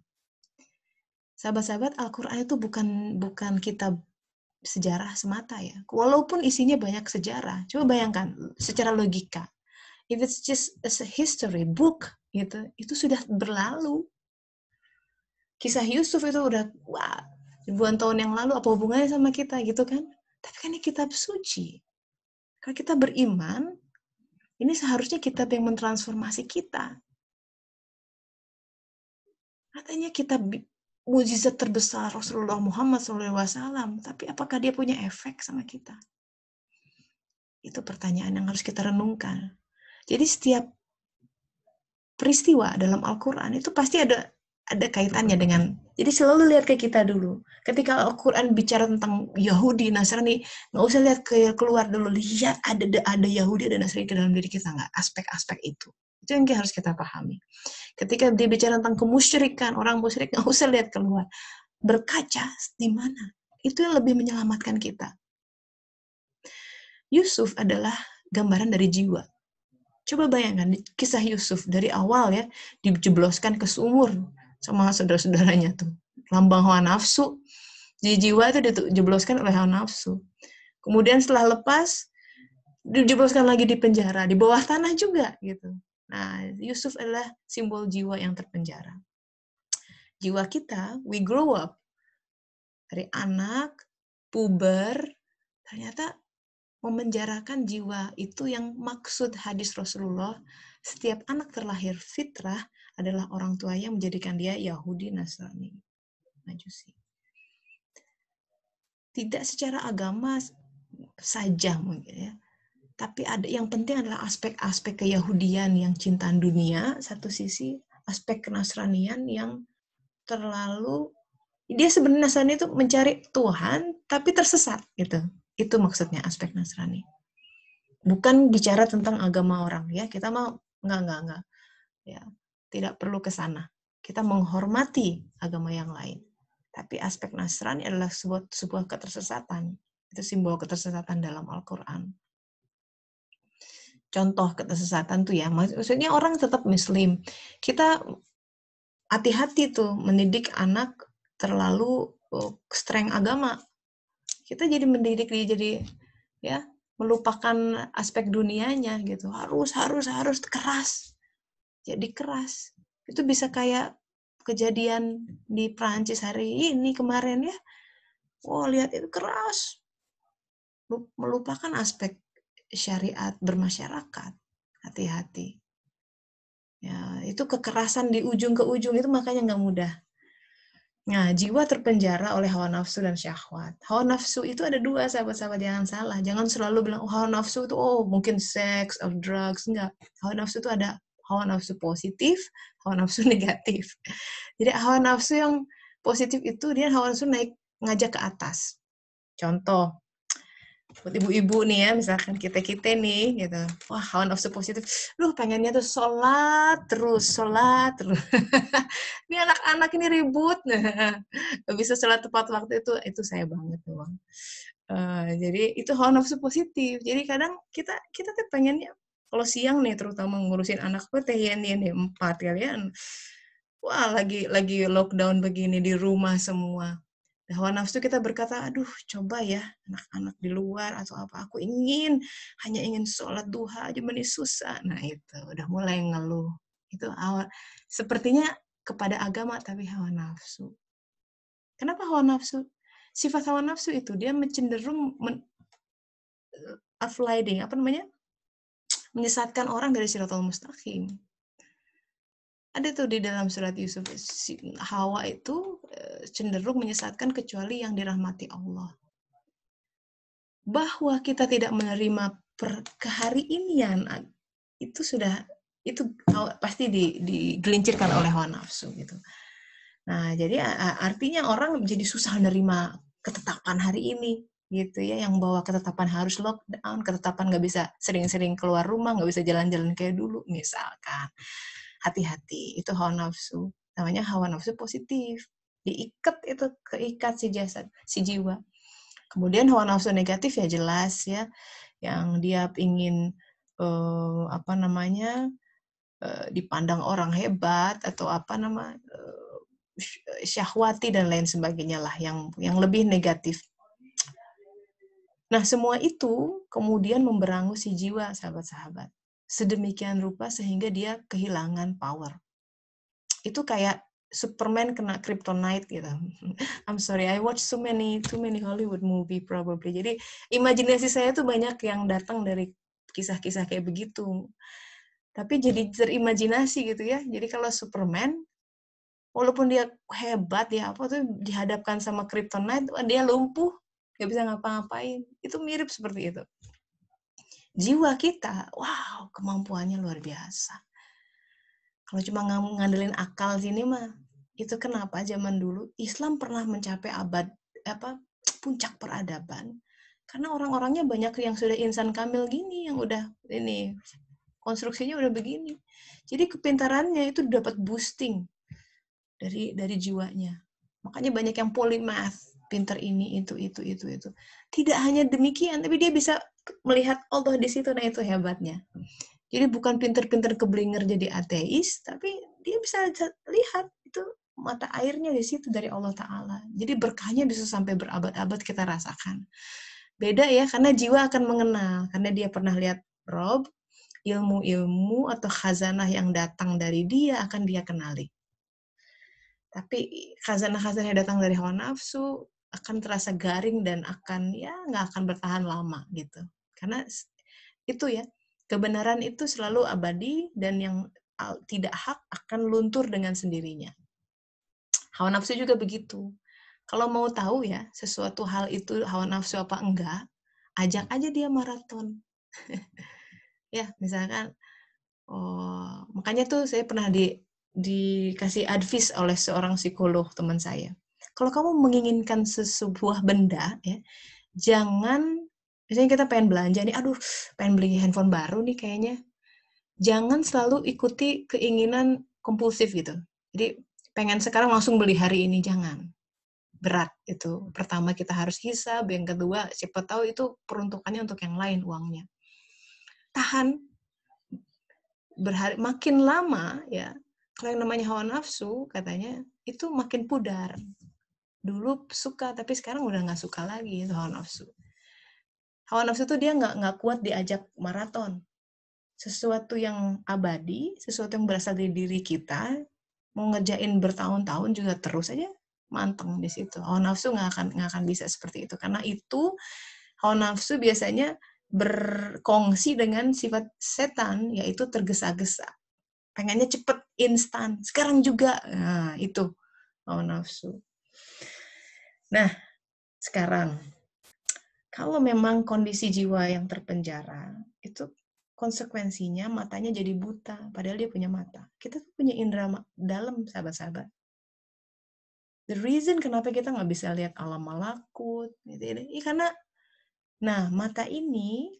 Sahabat-sahabat, Al-Quran itu bukan kitab sejarah semata ya. Walaupun isinya banyak sejarah. Coba bayangkan secara logika. If it's just a history book gitu, itu sudah berlalu. Kisah Yusuf itu udah ribuan tahun yang lalu, apa hubungannya sama kita gitu kan? Tapi kan ini kitab suci. Kalau kita beriman, ini seharusnya kitab yang mentransformasi kita. Katanya kitab mukjizat terbesar Rasulullah Muhammad SAW, tapi apakah dia punya efek sama kita? Itu pertanyaan yang harus kita renungkan. Jadi setiap peristiwa dalam Al-Quran itu pasti ada kaitannya dengan, jadi selalu lihat ke kita dulu. Ketika Al-Quran bicara tentang Yahudi, Nasrani, nggak usah lihat keluar dulu, lihat ada Yahudi, ada Nasrani ke dalam diri kita nggak? Aspek-aspek itu yang harus kita pahami. Ketika dia bicara tentang kemusyrikan, orang musyrik, nggak usah lihat keluar, berkaca di mana, itu yang lebih menyelamatkan kita. Yusuf adalah gambaran dari jiwa. Coba bayangkan kisah Yusuf dari awal ya, dijebloskan ke sumur sama saudara-saudaranya tuh. Lambang hawa nafsu. Di jiwa itu dijebloskan oleh hawa nafsu. Kemudian setelah lepas, dijebloskan lagi di penjara, di bawah tanah juga gitu. Nah, Yusuf adalah simbol jiwa yang terpenjara. Jiwa kita, we grow up. Dari anak, puber, ternyata memenjarakan jiwa itu yang maksud hadis Rasulullah, setiap anak terlahir fitrah adalah orang tuanya menjadikan dia Yahudi, Nasrani, Majusi. Tidak secara agama saja mungkin ya, tapi ada yang penting adalah aspek-aspek keyahudian yang cintaan dunia satu sisi, aspek kenasranian yang terlalu, dia sebenarnya Nasrani itu mencari Tuhan tapi tersesat gitu. Itu maksudnya aspek Nasrani. Bukan bicara tentang agama orang ya, kita mau enggak ya, tidak perlu ke sana. Kita menghormati agama yang lain, tapi aspek Nasrani adalah sebuah ketersesatan. Itu simbol ketersesatan dalam Al-Quran. contoh kesesatan tuh ya, maksudnya orang tetap muslim. Kita hati-hati tuh mendidik anak terlalu streng agama. Kita jadi mendidik dia jadi ya melupakan aspek dunianya gitu. Harus keras. Jadi keras. Itu bisa kayak kejadian di Prancis hari ini kemarin ya. Oh, lihat itu keras. Melupakan aspek syariat bermasyarakat. Hati-hati. Ya, itu kekerasan di ujung ke ujung itu makanya nggak mudah. Nah, jiwa terpenjara oleh hawa nafsu dan syahwat. Hawa nafsu itu ada dua, sahabat-sahabat, jangan salah. Jangan selalu bilang, oh, hawa nafsu itu, oh, mungkin seks, or drugs. Enggak. Hawa nafsu itu ada hawa nafsu positif, hawa nafsu negatif. Jadi, hawa nafsu yang positif itu, dia hawa nafsu naik, ngajak ke atas. Contoh, buat ibu-ibu nih ya, misalkan kita nih, gitu. Wah, hawa nafsu positif. Pengennya tuh sholat terus. Ini anak-anak ini ribut. Gak bisa sholat tepat waktu itu saya banget memang. Jadi itu hawa nafsu positif. Jadi kadang kita tuh pengennya, kalau siang nih terutama ngurusin anak gue teh yen 4 kalian. Wah, lagi lockdown begini di rumah semua. Hawa nafsu kita berkata, aduh coba ya anak-anak di luar atau apa, aku hanya ingin sholat duha aja ini susah. Nah itu, udah mulai ngeluh. Itu awal, sepertinya kepada agama tapi hawa nafsu. Kenapa hawa nafsu? Sifat hawa nafsu itu dia cenderung menyesatkan orang dari Shirathul Mustaqim. Ada tuh di dalam surat Yusuf, Hawa itu cenderung menyesatkan kecuali yang dirahmati Allah. Bahwa kita tidak menerima kehariinian itu pasti digelincirkan oleh hawa nafsu gitu. Nah, jadi artinya orang jadi susah menerima ketetapan hari ini gitu ya, yang bahwa ketetapan harus lockdown, ketetapan nggak bisa sering-sering keluar rumah, nggak bisa jalan-jalan kayak dulu misalkan. Hati-hati, itu hawa nafsu. Namanya hawa nafsu positif. Keikat si jasad, si jiwa. Kemudian hawa nafsu negatif ya jelas ya, yang dia ingin dipandang orang hebat atau syahwati dan lain sebagainya lah yang lebih negatif. Nah, semua itu kemudian memberangus si jiwa, sahabat-sahabat. Sedemikian rupa sehingga dia kehilangan power. Itu kayak Superman kena kryptonite gitu. I'm sorry, I watch too many Hollywood movie probably. Jadi imajinasi saya tuh banyak yang datang dari kisah-kisah kayak begitu. Tapi jadi terimajinasi gitu ya. Jadi kalau Superman, walaupun dia hebat ya apa tuh dihadapkan sama kryptonite, dia lumpuh, nggak bisa ngapa-ngapain. Itu mirip seperti itu. Jiwa kita, wow, kemampuannya luar biasa. Kalau cuma ngandelin akal sini mah, itu kenapa zaman dulu Islam pernah mencapai puncak peradaban. Karena orang-orangnya banyak yang sudah insan kamil gini, yang udah ini konstruksinya udah begini. Jadi kepintarannya itu dapat boosting dari jiwanya. Makanya banyak yang polymath, pintar ini itu. Tidak hanya demikian, tapi dia bisa melihat Allah di situ, nah itu hebatnya. Jadi bukan pintar-pintar keblinger jadi ateis, tapi dia bisa lihat itu mata airnya di situ dari Allah Ta'ala. Jadi berkahnya bisa sampai berabad-abad kita rasakan. Beda ya, karena jiwa akan mengenal, karena dia pernah lihat Rob, ilmu-ilmu atau khazanah yang datang dari dia akan dia kenali. Tapi khazanah-khazanah yang datang dari hawa nafsu akan terasa garing dan nggak akan bertahan lama gitu. Karena itu ya, kebenaran itu selalu abadi dan yang tidak hak akan luntur dengan sendirinya. Hawa nafsu juga begitu. Kalau mau tahu ya, sesuatu hal itu hawa nafsu apa enggak, ajak aja dia maraton. Ya, misalkan, makanya tuh saya pernah dikasih advice oleh seorang psikolog teman saya. Kalau kamu menginginkan sebuah benda, ya, jangan, misalnya kita pengen belanja nih, pengen beli handphone baru nih kayaknya. Jangan selalu ikuti keinginan kompulsif gitu. Jadi pengen sekarang langsung beli hari ini, jangan. Berat itu. Pertama kita harus hisab, yang kedua siapa tahu itu peruntukannya untuk yang lain uangnya. Tahan, makin lama ya, kalau yang namanya hawa nafsu katanya itu makin pudar. Dulu suka, tapi sekarang udah nggak suka lagi itu hawa nafsu. Hawa nafsu itu dia nggak kuat diajak maraton. Sesuatu yang abadi, sesuatu yang berasal dari diri kita, mau ngerjain bertahun-tahun juga terus aja manteng di situ. Hawa nafsu nggak akan bisa seperti itu, karena itu hawa nafsu biasanya berkongsi dengan sifat setan, yaitu tergesa-gesa. Pengennya cepet, instan, sekarang juga. Nah, itu hawa nafsu. Nah, sekarang, kalau memang kondisi jiwa yang terpenjara, itu konsekuensinya matanya jadi buta, padahal dia punya mata. Kita tuh punya indera dalam, sahabat-sahabat. The reason kenapa kita nggak bisa lihat alam malakut, gitu ya, karena, nah, mata ini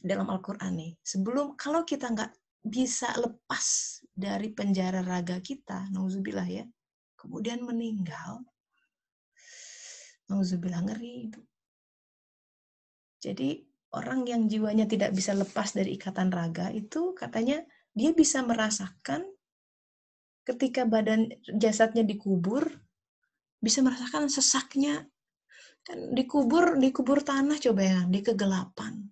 dalam Al-Quran nih, kalau kita nggak bisa lepas dari penjara raga kita, nauzubillah ya, kemudian meninggal, nauzubillah, ngeri. Jadi orang yang jiwanya tidak bisa lepas dari ikatan raga itu katanya dia bisa merasakan ketika badan jasadnya dikubur, bisa merasakan sesaknya. Kan dikubur tanah, coba ya, di kegelapan.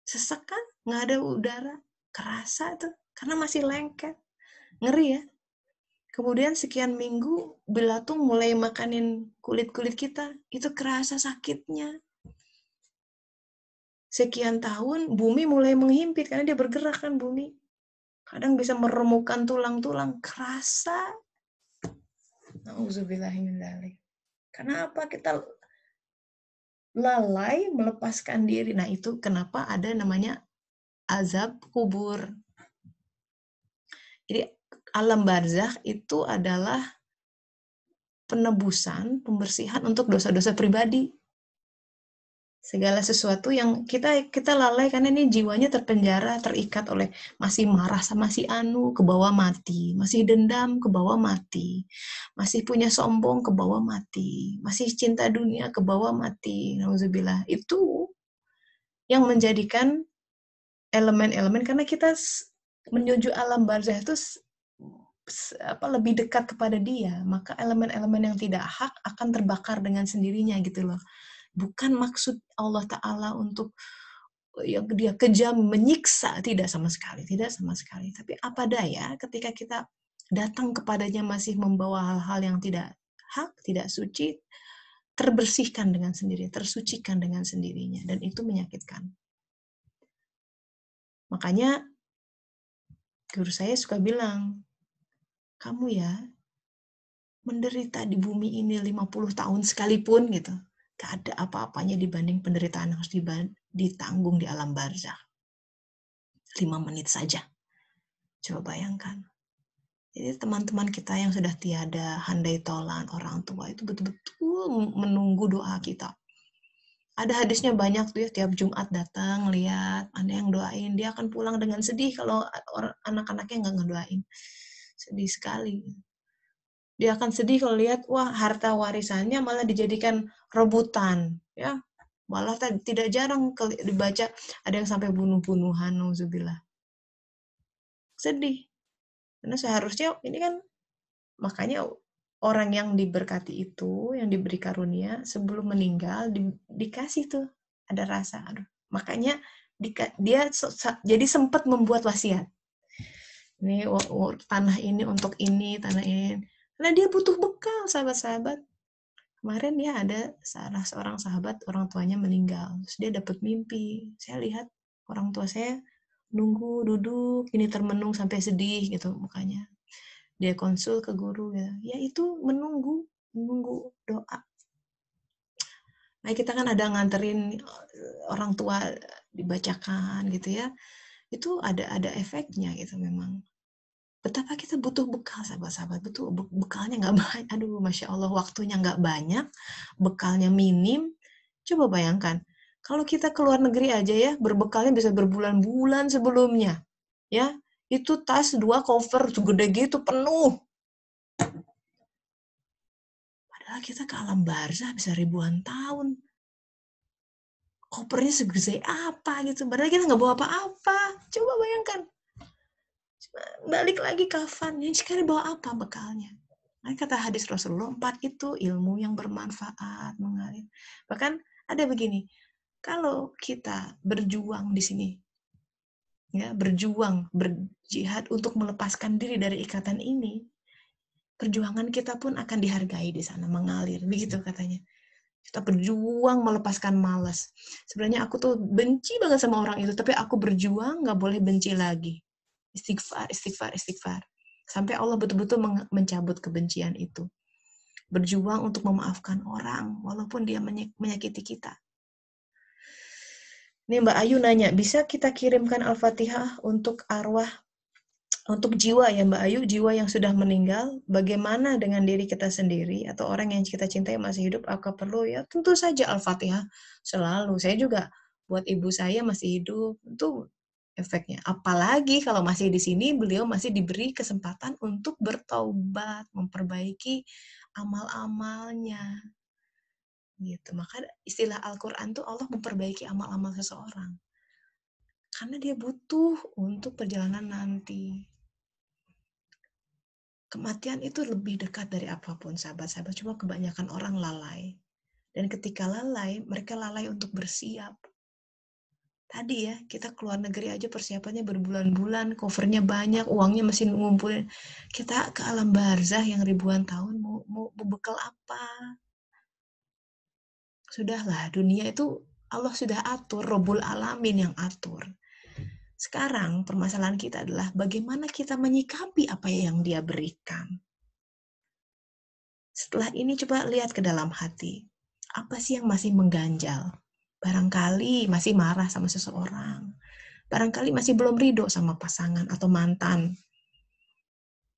Sesak kan, nggak ada udara, kerasa tuh, karena masih lengket. Ngeri ya. Kemudian sekian minggu belatung mulai makanin kulit-kulit kita, itu kerasa sakitnya. Sekian tahun bumi mulai menghimpit karena dia bergerak kan bumi. Kadang bisa meremukkan tulang-tulang, kerasa. Nauzubillahimindzalik. Karena apa? Kita lalai melepaskan diri. Nah, itu kenapa ada namanya azab kubur. Jadi alam barzakh itu adalah penebusan, pembersihan untuk dosa-dosa pribadi. Segala sesuatu yang kita lalai karena ini jiwanya terpenjara, terikat oleh masih marah sama si anu, ke bawah mati, masih dendam, ke bawah mati, masih punya sombong, ke bawah mati, masih cinta dunia, ke bawah mati. Nauzubillah. Itu yang menjadikan elemen-elemen, karena kita menuju alam barzakh itu lebih dekat kepada dia, maka elemen-elemen yang tidak hak akan terbakar dengan sendirinya gitu loh. Bukan maksud Allah Ta'ala untuk yang dia kejam, menyiksa, tidak sama sekali. Tapi apa daya ketika kita datang kepadanya masih membawa hal-hal yang tidak hak, tidak suci, terbersihkan dengan sendirinya, tersucikan dengan sendirinya, dan itu menyakitkan. Makanya guru saya suka bilang, kamu ya menderita di bumi ini 50 tahun sekalipun gitu, gak ada apa-apanya dibanding penderitaan yang harus ditanggung di alam barzakh. 5 menit saja. Coba bayangkan. Jadi teman-teman kita yang sudah tiada, handai tolan, orang tua itu betul-betul menunggu doa kita. Ada hadisnya banyak tuh ya, tiap Jumat datang, lihat, ada yang doain, dia akan pulang dengan sedih kalau anak-anaknya nggak ngedoain. Sedih sekali. Dia akan sedih kalau lihat, wah, harta warisannya malah dijadikan rebutan, ya. Malah tidak jarang dibaca ada yang sampai bunuh-bunuhan, nauzubillah. Sedih. Karena seharusnya ini kan, makanya orang yang diberkati itu, yang diberi karunia sebelum meninggal dikasih tuh ada rasa, aduh. Makanya dia jadi sempat membuat wasiat. Ini tanah ini untuk ini, tanah ini. Karena dia butuh bekal, sahabat-sahabat. Kemarin ya ada salah seorang sahabat, orang tuanya meninggal. Terus dia dapat mimpi. Saya lihat orang tua saya nunggu, duduk, ini termenung sampai sedih gitu mukanya. Dia konsul ke guru gitu. Ya itu menunggu doa. Nah, kita kan ada nganterin orang tua dibacakan gitu ya. Itu ada efeknya gitu memang. Betapa kita butuh bekal, sahabat-sahabat. Betul, bekalnya nggak banyak. Aduh, Masya Allah, waktunya nggak banyak, bekalnya minim. Coba bayangkan, kalau kita keluar negeri aja ya, berbekalnya bisa berbulan-bulan sebelumnya. Ya, itu tas 2 cover, segede gitu, penuh. Padahal kita ke alam barzakh bisa ribuan tahun. Kopernya segede apa gitu. Padahal kita nggak bawa apa-apa. Coba bayangkan. Balik lagi kafan, yang sekarang bawa apa bekalnya? Nah, kata hadis Rasulullah, 4 itu ilmu yang bermanfaat, mengalir. Bahkan ada begini, kalau kita berjuang di sini, ya, berjihad untuk melepaskan diri dari ikatan ini, perjuangan kita pun akan dihargai di sana, mengalir, begitu katanya. Kita berjuang melepaskan malas. Sebenarnya aku tuh benci banget sama orang itu, tapi aku berjuang nggak boleh benci lagi. Istighfar, istighfar, istighfar. Sampai Allah betul-betul mencabut kebencian itu. Berjuang untuk memaafkan orang, walaupun dia menyakiti kita. Nih Mbak Ayu nanya, bisa kita kirimkan Al-Fatihah untuk arwah, untuk jiwa ya Mbak Ayu, jiwa yang sudah meninggal, bagaimana dengan diri kita sendiri, atau orang yang kita cintai masih hidup, apakah perlu? Ya tentu saja Al-Fatihah selalu. Saya juga buat ibu saya masih hidup, itu efeknya. Apalagi kalau masih di sini, beliau masih diberi kesempatan untuk bertaubat, memperbaiki amal-amalnya. Gitu. Maka istilah Al-Quran tuh Allah memperbaiki amal-amal seseorang. Karena dia butuh untuk perjalanan nanti. Kematian itu lebih dekat dari apapun, sahabat-sahabat. Cuma kebanyakan orang lalai. Dan ketika lalai, mereka lalai untuk bersiap. Tadi ya, kita keluar negeri aja persiapannya berbulan-bulan, covernya banyak, uangnya masih ngumpulin. Kita ke alam barzah yang ribuan tahun, mau bekal apa? Sudahlah, dunia itu Allah sudah atur, Rabbul Alamin yang atur. Sekarang permasalahan kita adalah bagaimana kita menyikapi apa yang dia berikan. Setelah ini coba lihat ke dalam hati. Apa sih yang masih mengganjal? Barangkali masih marah sama seseorang. Barangkali masih belum ridho sama pasangan atau mantan.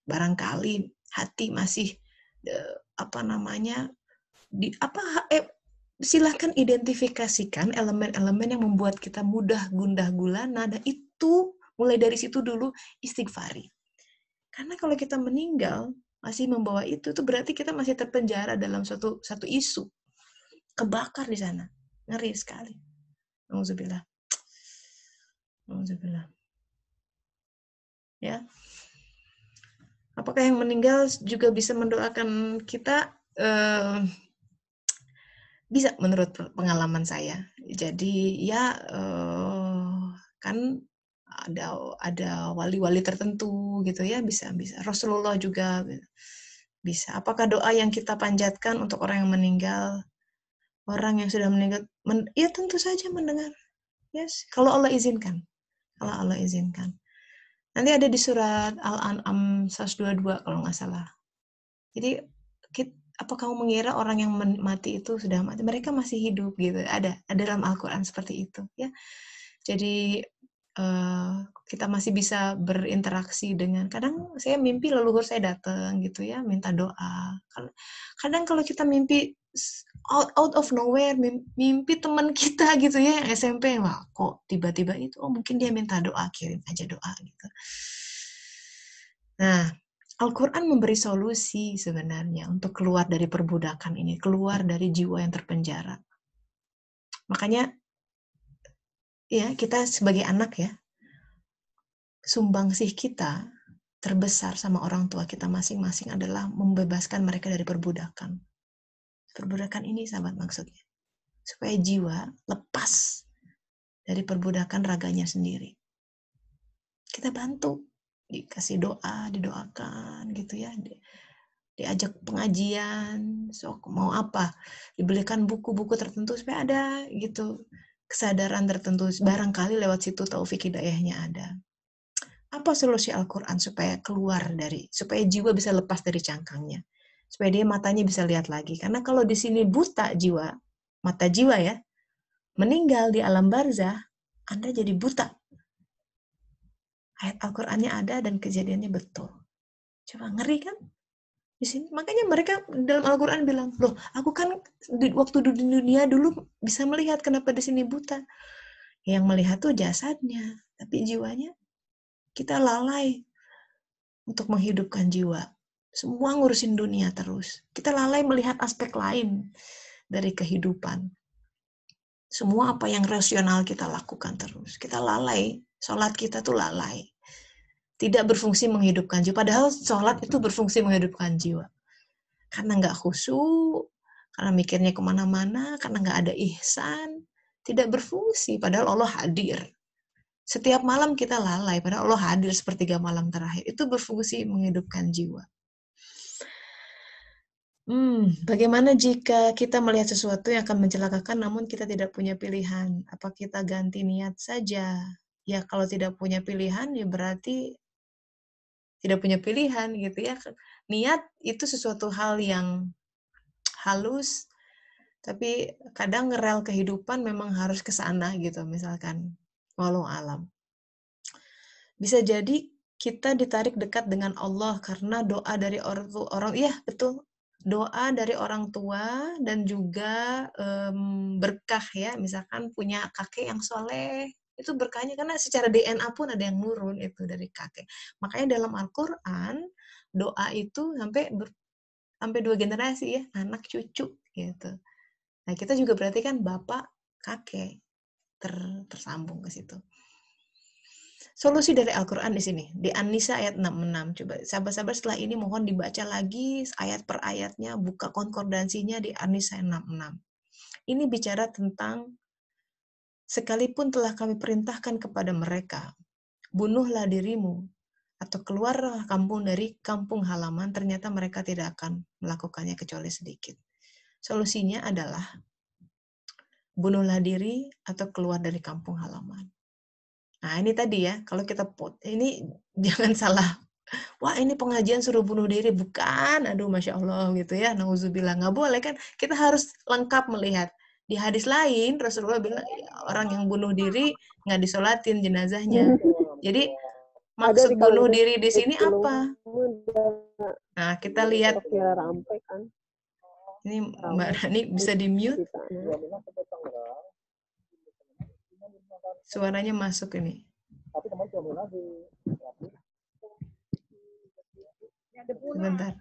Barangkali hati masih silahkan identifikasikan elemen-elemen yang membuat kita mudah gundah gulana, dan itu mulai dari situ dulu istighfari. Karena kalau kita meninggal masih membawa itu berarti kita masih terpenjara dalam satu isu, kebakar di sana, ngeri sekali. Nauzubillah. Ya, apakah yang meninggal juga bisa mendoakan kita? Bisa menurut pengalaman saya. Jadi ya kan ada wali-wali tertentu gitu ya, bisa Rasulullah juga bisa. Apakah doa yang kita panjatkan untuk orang yang meninggal, orang yang sudah meninggal, ya tentu saja mendengar. Yes, kalau Allah izinkan. Kalau Allah izinkan. Nanti ada di surat Al-An'am 122 kalau nggak salah. Jadi apa kamu mengira orang yang mati itu sudah mati? Mereka masih hidup gitu. Ada dalam Al-Quran seperti itu ya. Jadi kita masih bisa berinteraksi dengan, kadang saya mimpi leluhur saya datang gitu ya, minta doa. Kadang kalau kita mimpi out of nowhere, mimpi teman kita gitu ya yang SMP, wah kok tiba-tiba itu, oh mungkin dia minta doa, kirim aja doa gitu. Nah, Al-Quran memberi solusi sebenarnya untuk keluar dari perbudakan ini, keluar dari jiwa yang terpenjara. Makanya ya kita sebagai anak ya, sumbangsih kita terbesar sama orang tua kita masing-masing adalah membebaskan mereka dari perbudakan. Perbudakan ini sahabat maksudnya, supaya jiwa lepas dari perbudakan raganya sendiri. Kita bantu, dikasih doa, didoakan gitu ya, diajak pengajian, sok mau apa, dibelikan buku-buku tertentu supaya ada gitu kesadaran tertentu, barangkali lewat situ taufik hidayahnya ada. Apa solusi Al-Quran supaya supaya jiwa bisa lepas dari cangkangnya, supaya dia matanya bisa lihat lagi? Karena kalau di sini buta jiwa, mata jiwa ya, meninggal di alam barzah, Anda jadi buta. Ayat Al-Qurannya ada dan kejadiannya betul. Coba, ngeri kan? Di sini makanya mereka dalam Al-Quran bilang, loh aku kan waktu di dunia dulu bisa melihat, kenapa di sini buta? Yang melihat tuh jasadnya, tapi jiwanya kita lalai untuk menghidupkan jiwa. Semua ngurusin dunia terus. Kita lalai melihat aspek lain dari kehidupan. Semua apa yang rasional kita lakukan terus. Kita lalai, sholat kita tuh lalai. tidak berfungsi menghidupkan jiwa. Padahal sholat itu berfungsi menghidupkan jiwa. Karena nggak khusyuk, karena mikirnya kemana-mana, karena nggak ada ihsan, tidak berfungsi. Padahal Allah hadir. Setiap malam kita lalai, padahal Allah hadir sepertiga malam terakhir. Itu berfungsi menghidupkan jiwa. Bagaimana jika kita melihat sesuatu yang akan mencelakakan namun kita tidak punya pilihan? Apa kita ganti niat saja? Ya kalau tidak punya pilihan ya berarti tidak punya pilihan gitu ya. Niat itu sesuatu hal yang halus, tapi kadang ngerel kehidupan memang harus ke sana gitu misalkan. Walau alam. Bisa jadi kita ditarik dekat dengan Allah karena doa dari orang iya betul. Doa dari orang tua dan juga berkah ya, misalkan punya kakek yang soleh, itu berkahnya karena secara DNA pun ada yang nurun itu dari kakek. Makanya dalam Al-Quran, doa itu sampai 2 generasi ya, anak cucu gitu. Nah kita juga berarti kan bapak, kakek, tersambung ke situ. Solusi dari Al-Quran di sini, di An-Nisa ayat 66. Coba sahabat-sahabat setelah ini mohon dibaca lagi ayat per ayatnya, buka konkordansinya di An-Nisa 66. Ini bicara tentang sekalipun telah kami perintahkan kepada mereka, bunuhlah dirimu, atau keluarlah kampung dari kampung halaman, ternyata mereka tidak akan melakukannya kecuali sedikit. Solusinya adalah bunuhlah diri atau keluar dari kampung halaman. Nah ini tadi ya, kalau kita ini jangan salah. Wah ini pengajian suruh bunuh diri. Bukan, aduh Masya Allah gitu ya. Nauzubillah, nggak boleh kan. Kita harus lengkap melihat. Di hadis lain, Rasulullah bilang, orang yang bunuh diri nggak disolatin jenazahnya. Jadi maksud bunuh diri di sini apa? Nah kita lihat. Ini Mbak Rani bisa di-mute. Suaranya masuk ini. Sebentar.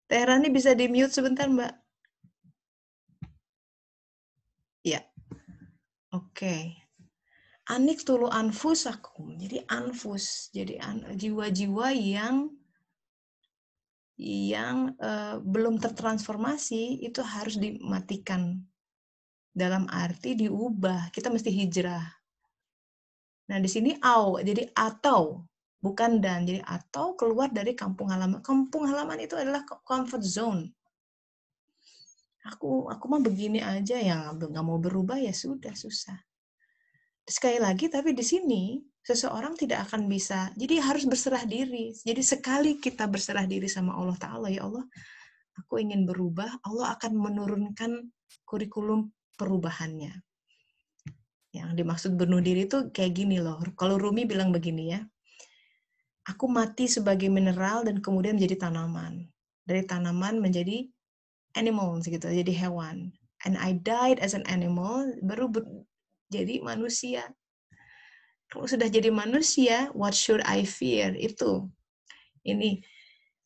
Teh Rani bisa di-mute sebentar, Mbak? Ya. Oke. Anik tulu anfusakum. Jadi anfus. Jadi jiwa-jiwa yang belum tertransformasi itu harus dimatikan. Dalam arti diubah. Kita mesti hijrah. Nah, di sini jadi atau. Bukan dan, jadi atau keluar dari kampung halaman. Kampung halaman itu adalah comfort zone. Aku mah begini aja, yang nggak mau berubah ya sudah, susah. Sekali lagi, tapi di sini seseorang tidak akan bisa, jadi harus berserah diri. Jadi sekali kita berserah diri sama Allah Ta'ala, ya Allah, aku ingin berubah, Allah akan menurunkan kurikulum perubahannya. Yang dimaksud bunuh diri itu kayak gini loh, kalau Rumi bilang begini ya, aku mati sebagai mineral dan kemudian menjadi tanaman. Dari tanaman menjadi animals gitu, jadi hewan. And I died as an animal, baru jadi manusia. Kalau sudah jadi manusia, what should I fear? Itu. Ini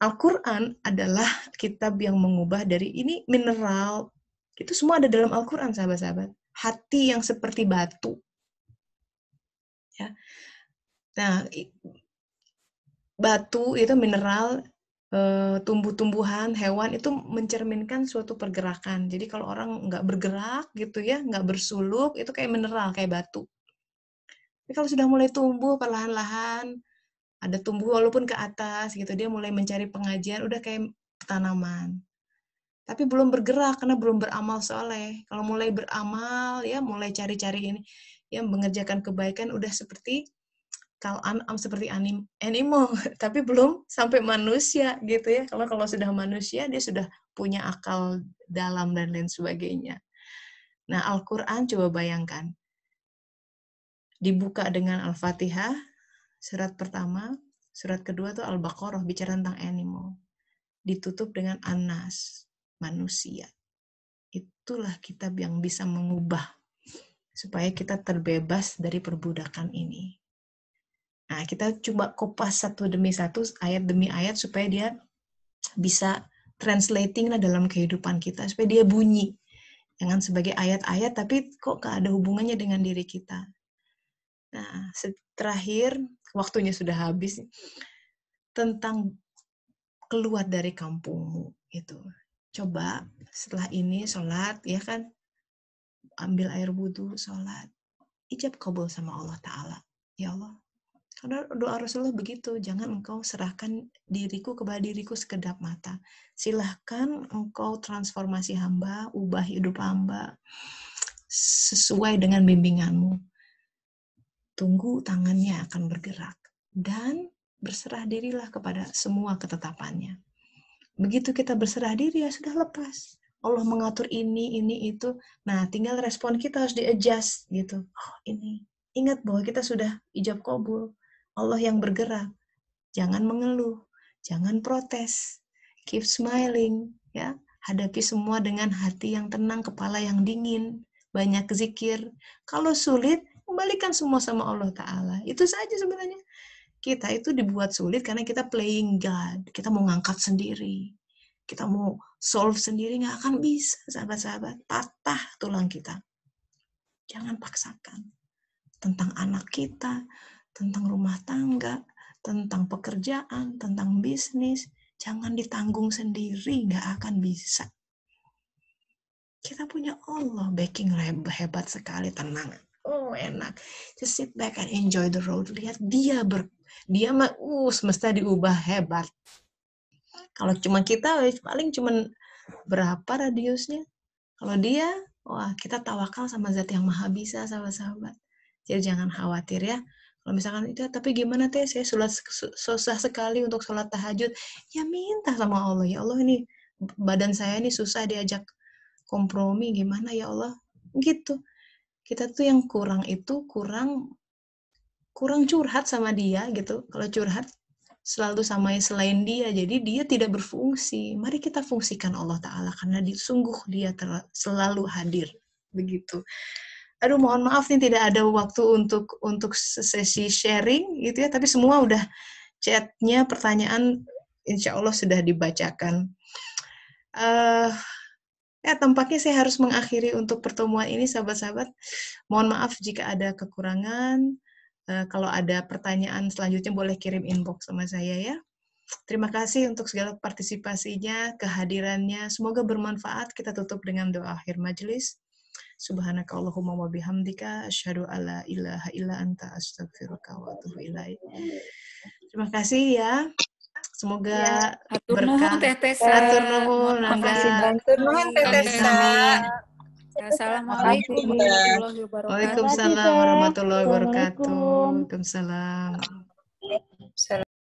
Al-Quran adalah kitab yang mengubah dari ini mineral. Itu semua ada dalam Al-Quran, sahabat-sahabat. Hati yang seperti batu. Ya. Nah, batu itu mineral, tumbuh-tumbuhan, hewan itu mencerminkan suatu pergerakan. Jadi kalau orang nggak bergerak gitu ya, nggak bersuluk, itu kayak mineral, kayak batu. Tapi kalau sudah mulai tumbuh perlahan-lahan, ada tumbuh walaupun ke atas gitu, dia mulai mencari pengajian, udah kayak tanaman. Tapi belum bergerak karena belum beramal soleh. Kalau mulai beramal, ya mulai cari-cari ini, ya mengerjakan kebaikan, udah seperti seperti animal, tapi belum sampai manusia gitu ya. Kalau sudah manusia, dia sudah punya akal dalam dan lain sebagainya. Nah, Al-Quran coba bayangkan. Dibuka dengan Al-Fatihah, surat pertama, surat kedua tuh Al-Baqarah, bicara tentang animal. Ditutup dengan An-Nas, manusia. Itulah kitab yang bisa mengubah supaya kita terbebas dari perbudakan ini. Nah, kita coba kopas satu demi satu, ayat demi ayat, supaya dia bisa translating lah dalam kehidupan kita, supaya dia bunyi. Jangan sebagai ayat-ayat, tapi kok gak ada hubungannya dengan diri kita. Nah, Nah, terakhir, waktunya sudah habis, tentang keluar dari kampungmu itu. Coba setelah ini sholat, ya kan, ambil air wudhu, sholat, ijab kabul sama Allah Ta'ala. Ya Allah, karena doa Rasulullah begitu, jangan engkau serahkan diriku kepada diriku sekedap mata. Silahkan engkau transformasi hamba, ubah hidup hamba sesuai dengan bimbinganmu. Tunggu tangannya akan bergerak. Dan berserah dirilah kepada semua ketetapannya. Begitu kita berserah diri, ya sudah lepas. Allah mengatur ini, itu. Nah, tinggal respon kita harus di-adjust gitu. Oh, ini. Ingat bahwa kita sudah ijab qabul. Allah yang bergerak. Jangan mengeluh, jangan protes. Keep smiling, ya. Hadapi semua dengan hati yang tenang, kepala yang dingin, banyak zikir. Kalau sulit, kembalikan semua sama Allah Ta'ala. Itu saja sebenarnya. Kita itu dibuat sulit karena kita playing God. Kita mau ngangkat sendiri. Kita mau solve sendiri, nggak akan bisa, sahabat-sahabat. Patah tulang kita. Jangan paksakan. Tentang anak kita, tentang rumah tangga, tentang pekerjaan, tentang bisnis. Jangan ditanggung sendiri, nggak akan bisa. Kita punya Allah, backing hebat sekali, tenang. Oh, enak. Just sit back and enjoy the road. Lihat dia mah semesta diubah hebat. Kalau cuma kita, paling cuma berapa radiusnya. Kalau dia, wah, kita tawakal sama zat yang maha bisa, sahabat-sahabat. Jadi jangan khawatir ya. Kalau misalkan itu, tapi gimana teh, saya susah sekali untuk sholat tahajud. Ya minta sama Allah, ya Allah ini badan saya ini susah diajak kompromi, gimana ya Allah. Gitu. Kita tuh yang kurang curhat sama dia gitu. Kalau curhat selalu sama selain dia, jadi dia tidak berfungsi. Mari kita fungsikan Allah Ta'ala, karena sungguh dia selalu hadir. Begitu. Aduh, mohon maaf nih tidak ada waktu untuk sesi sharing gitu ya, tapi semua udah chatnya, pertanyaan insya Allah sudah dibacakan. Tampaknya saya harus mengakhiri untuk pertemuan ini, sahabat-sahabat. Mohon maaf jika ada kekurangan. Kalau ada pertanyaan selanjutnya boleh kirim inbox sama saya ya. Terima kasih untuk segala partisipasinya, kehadirannya. Semoga bermanfaat. Kita tutup dengan doa akhir majelis. Subhanaka Allahumma wa bihamdika asyhadu alla ilaha illa anta astaghfiruka wa atubu ilaik. Terima kasih ya. Semoga berkah. Hatur nuhun,
Assalamualaikum warahmatullahi wabarakatuh.
Waalaikumsalam warahmatullahi wabarakatuh. Waalaikumsalam.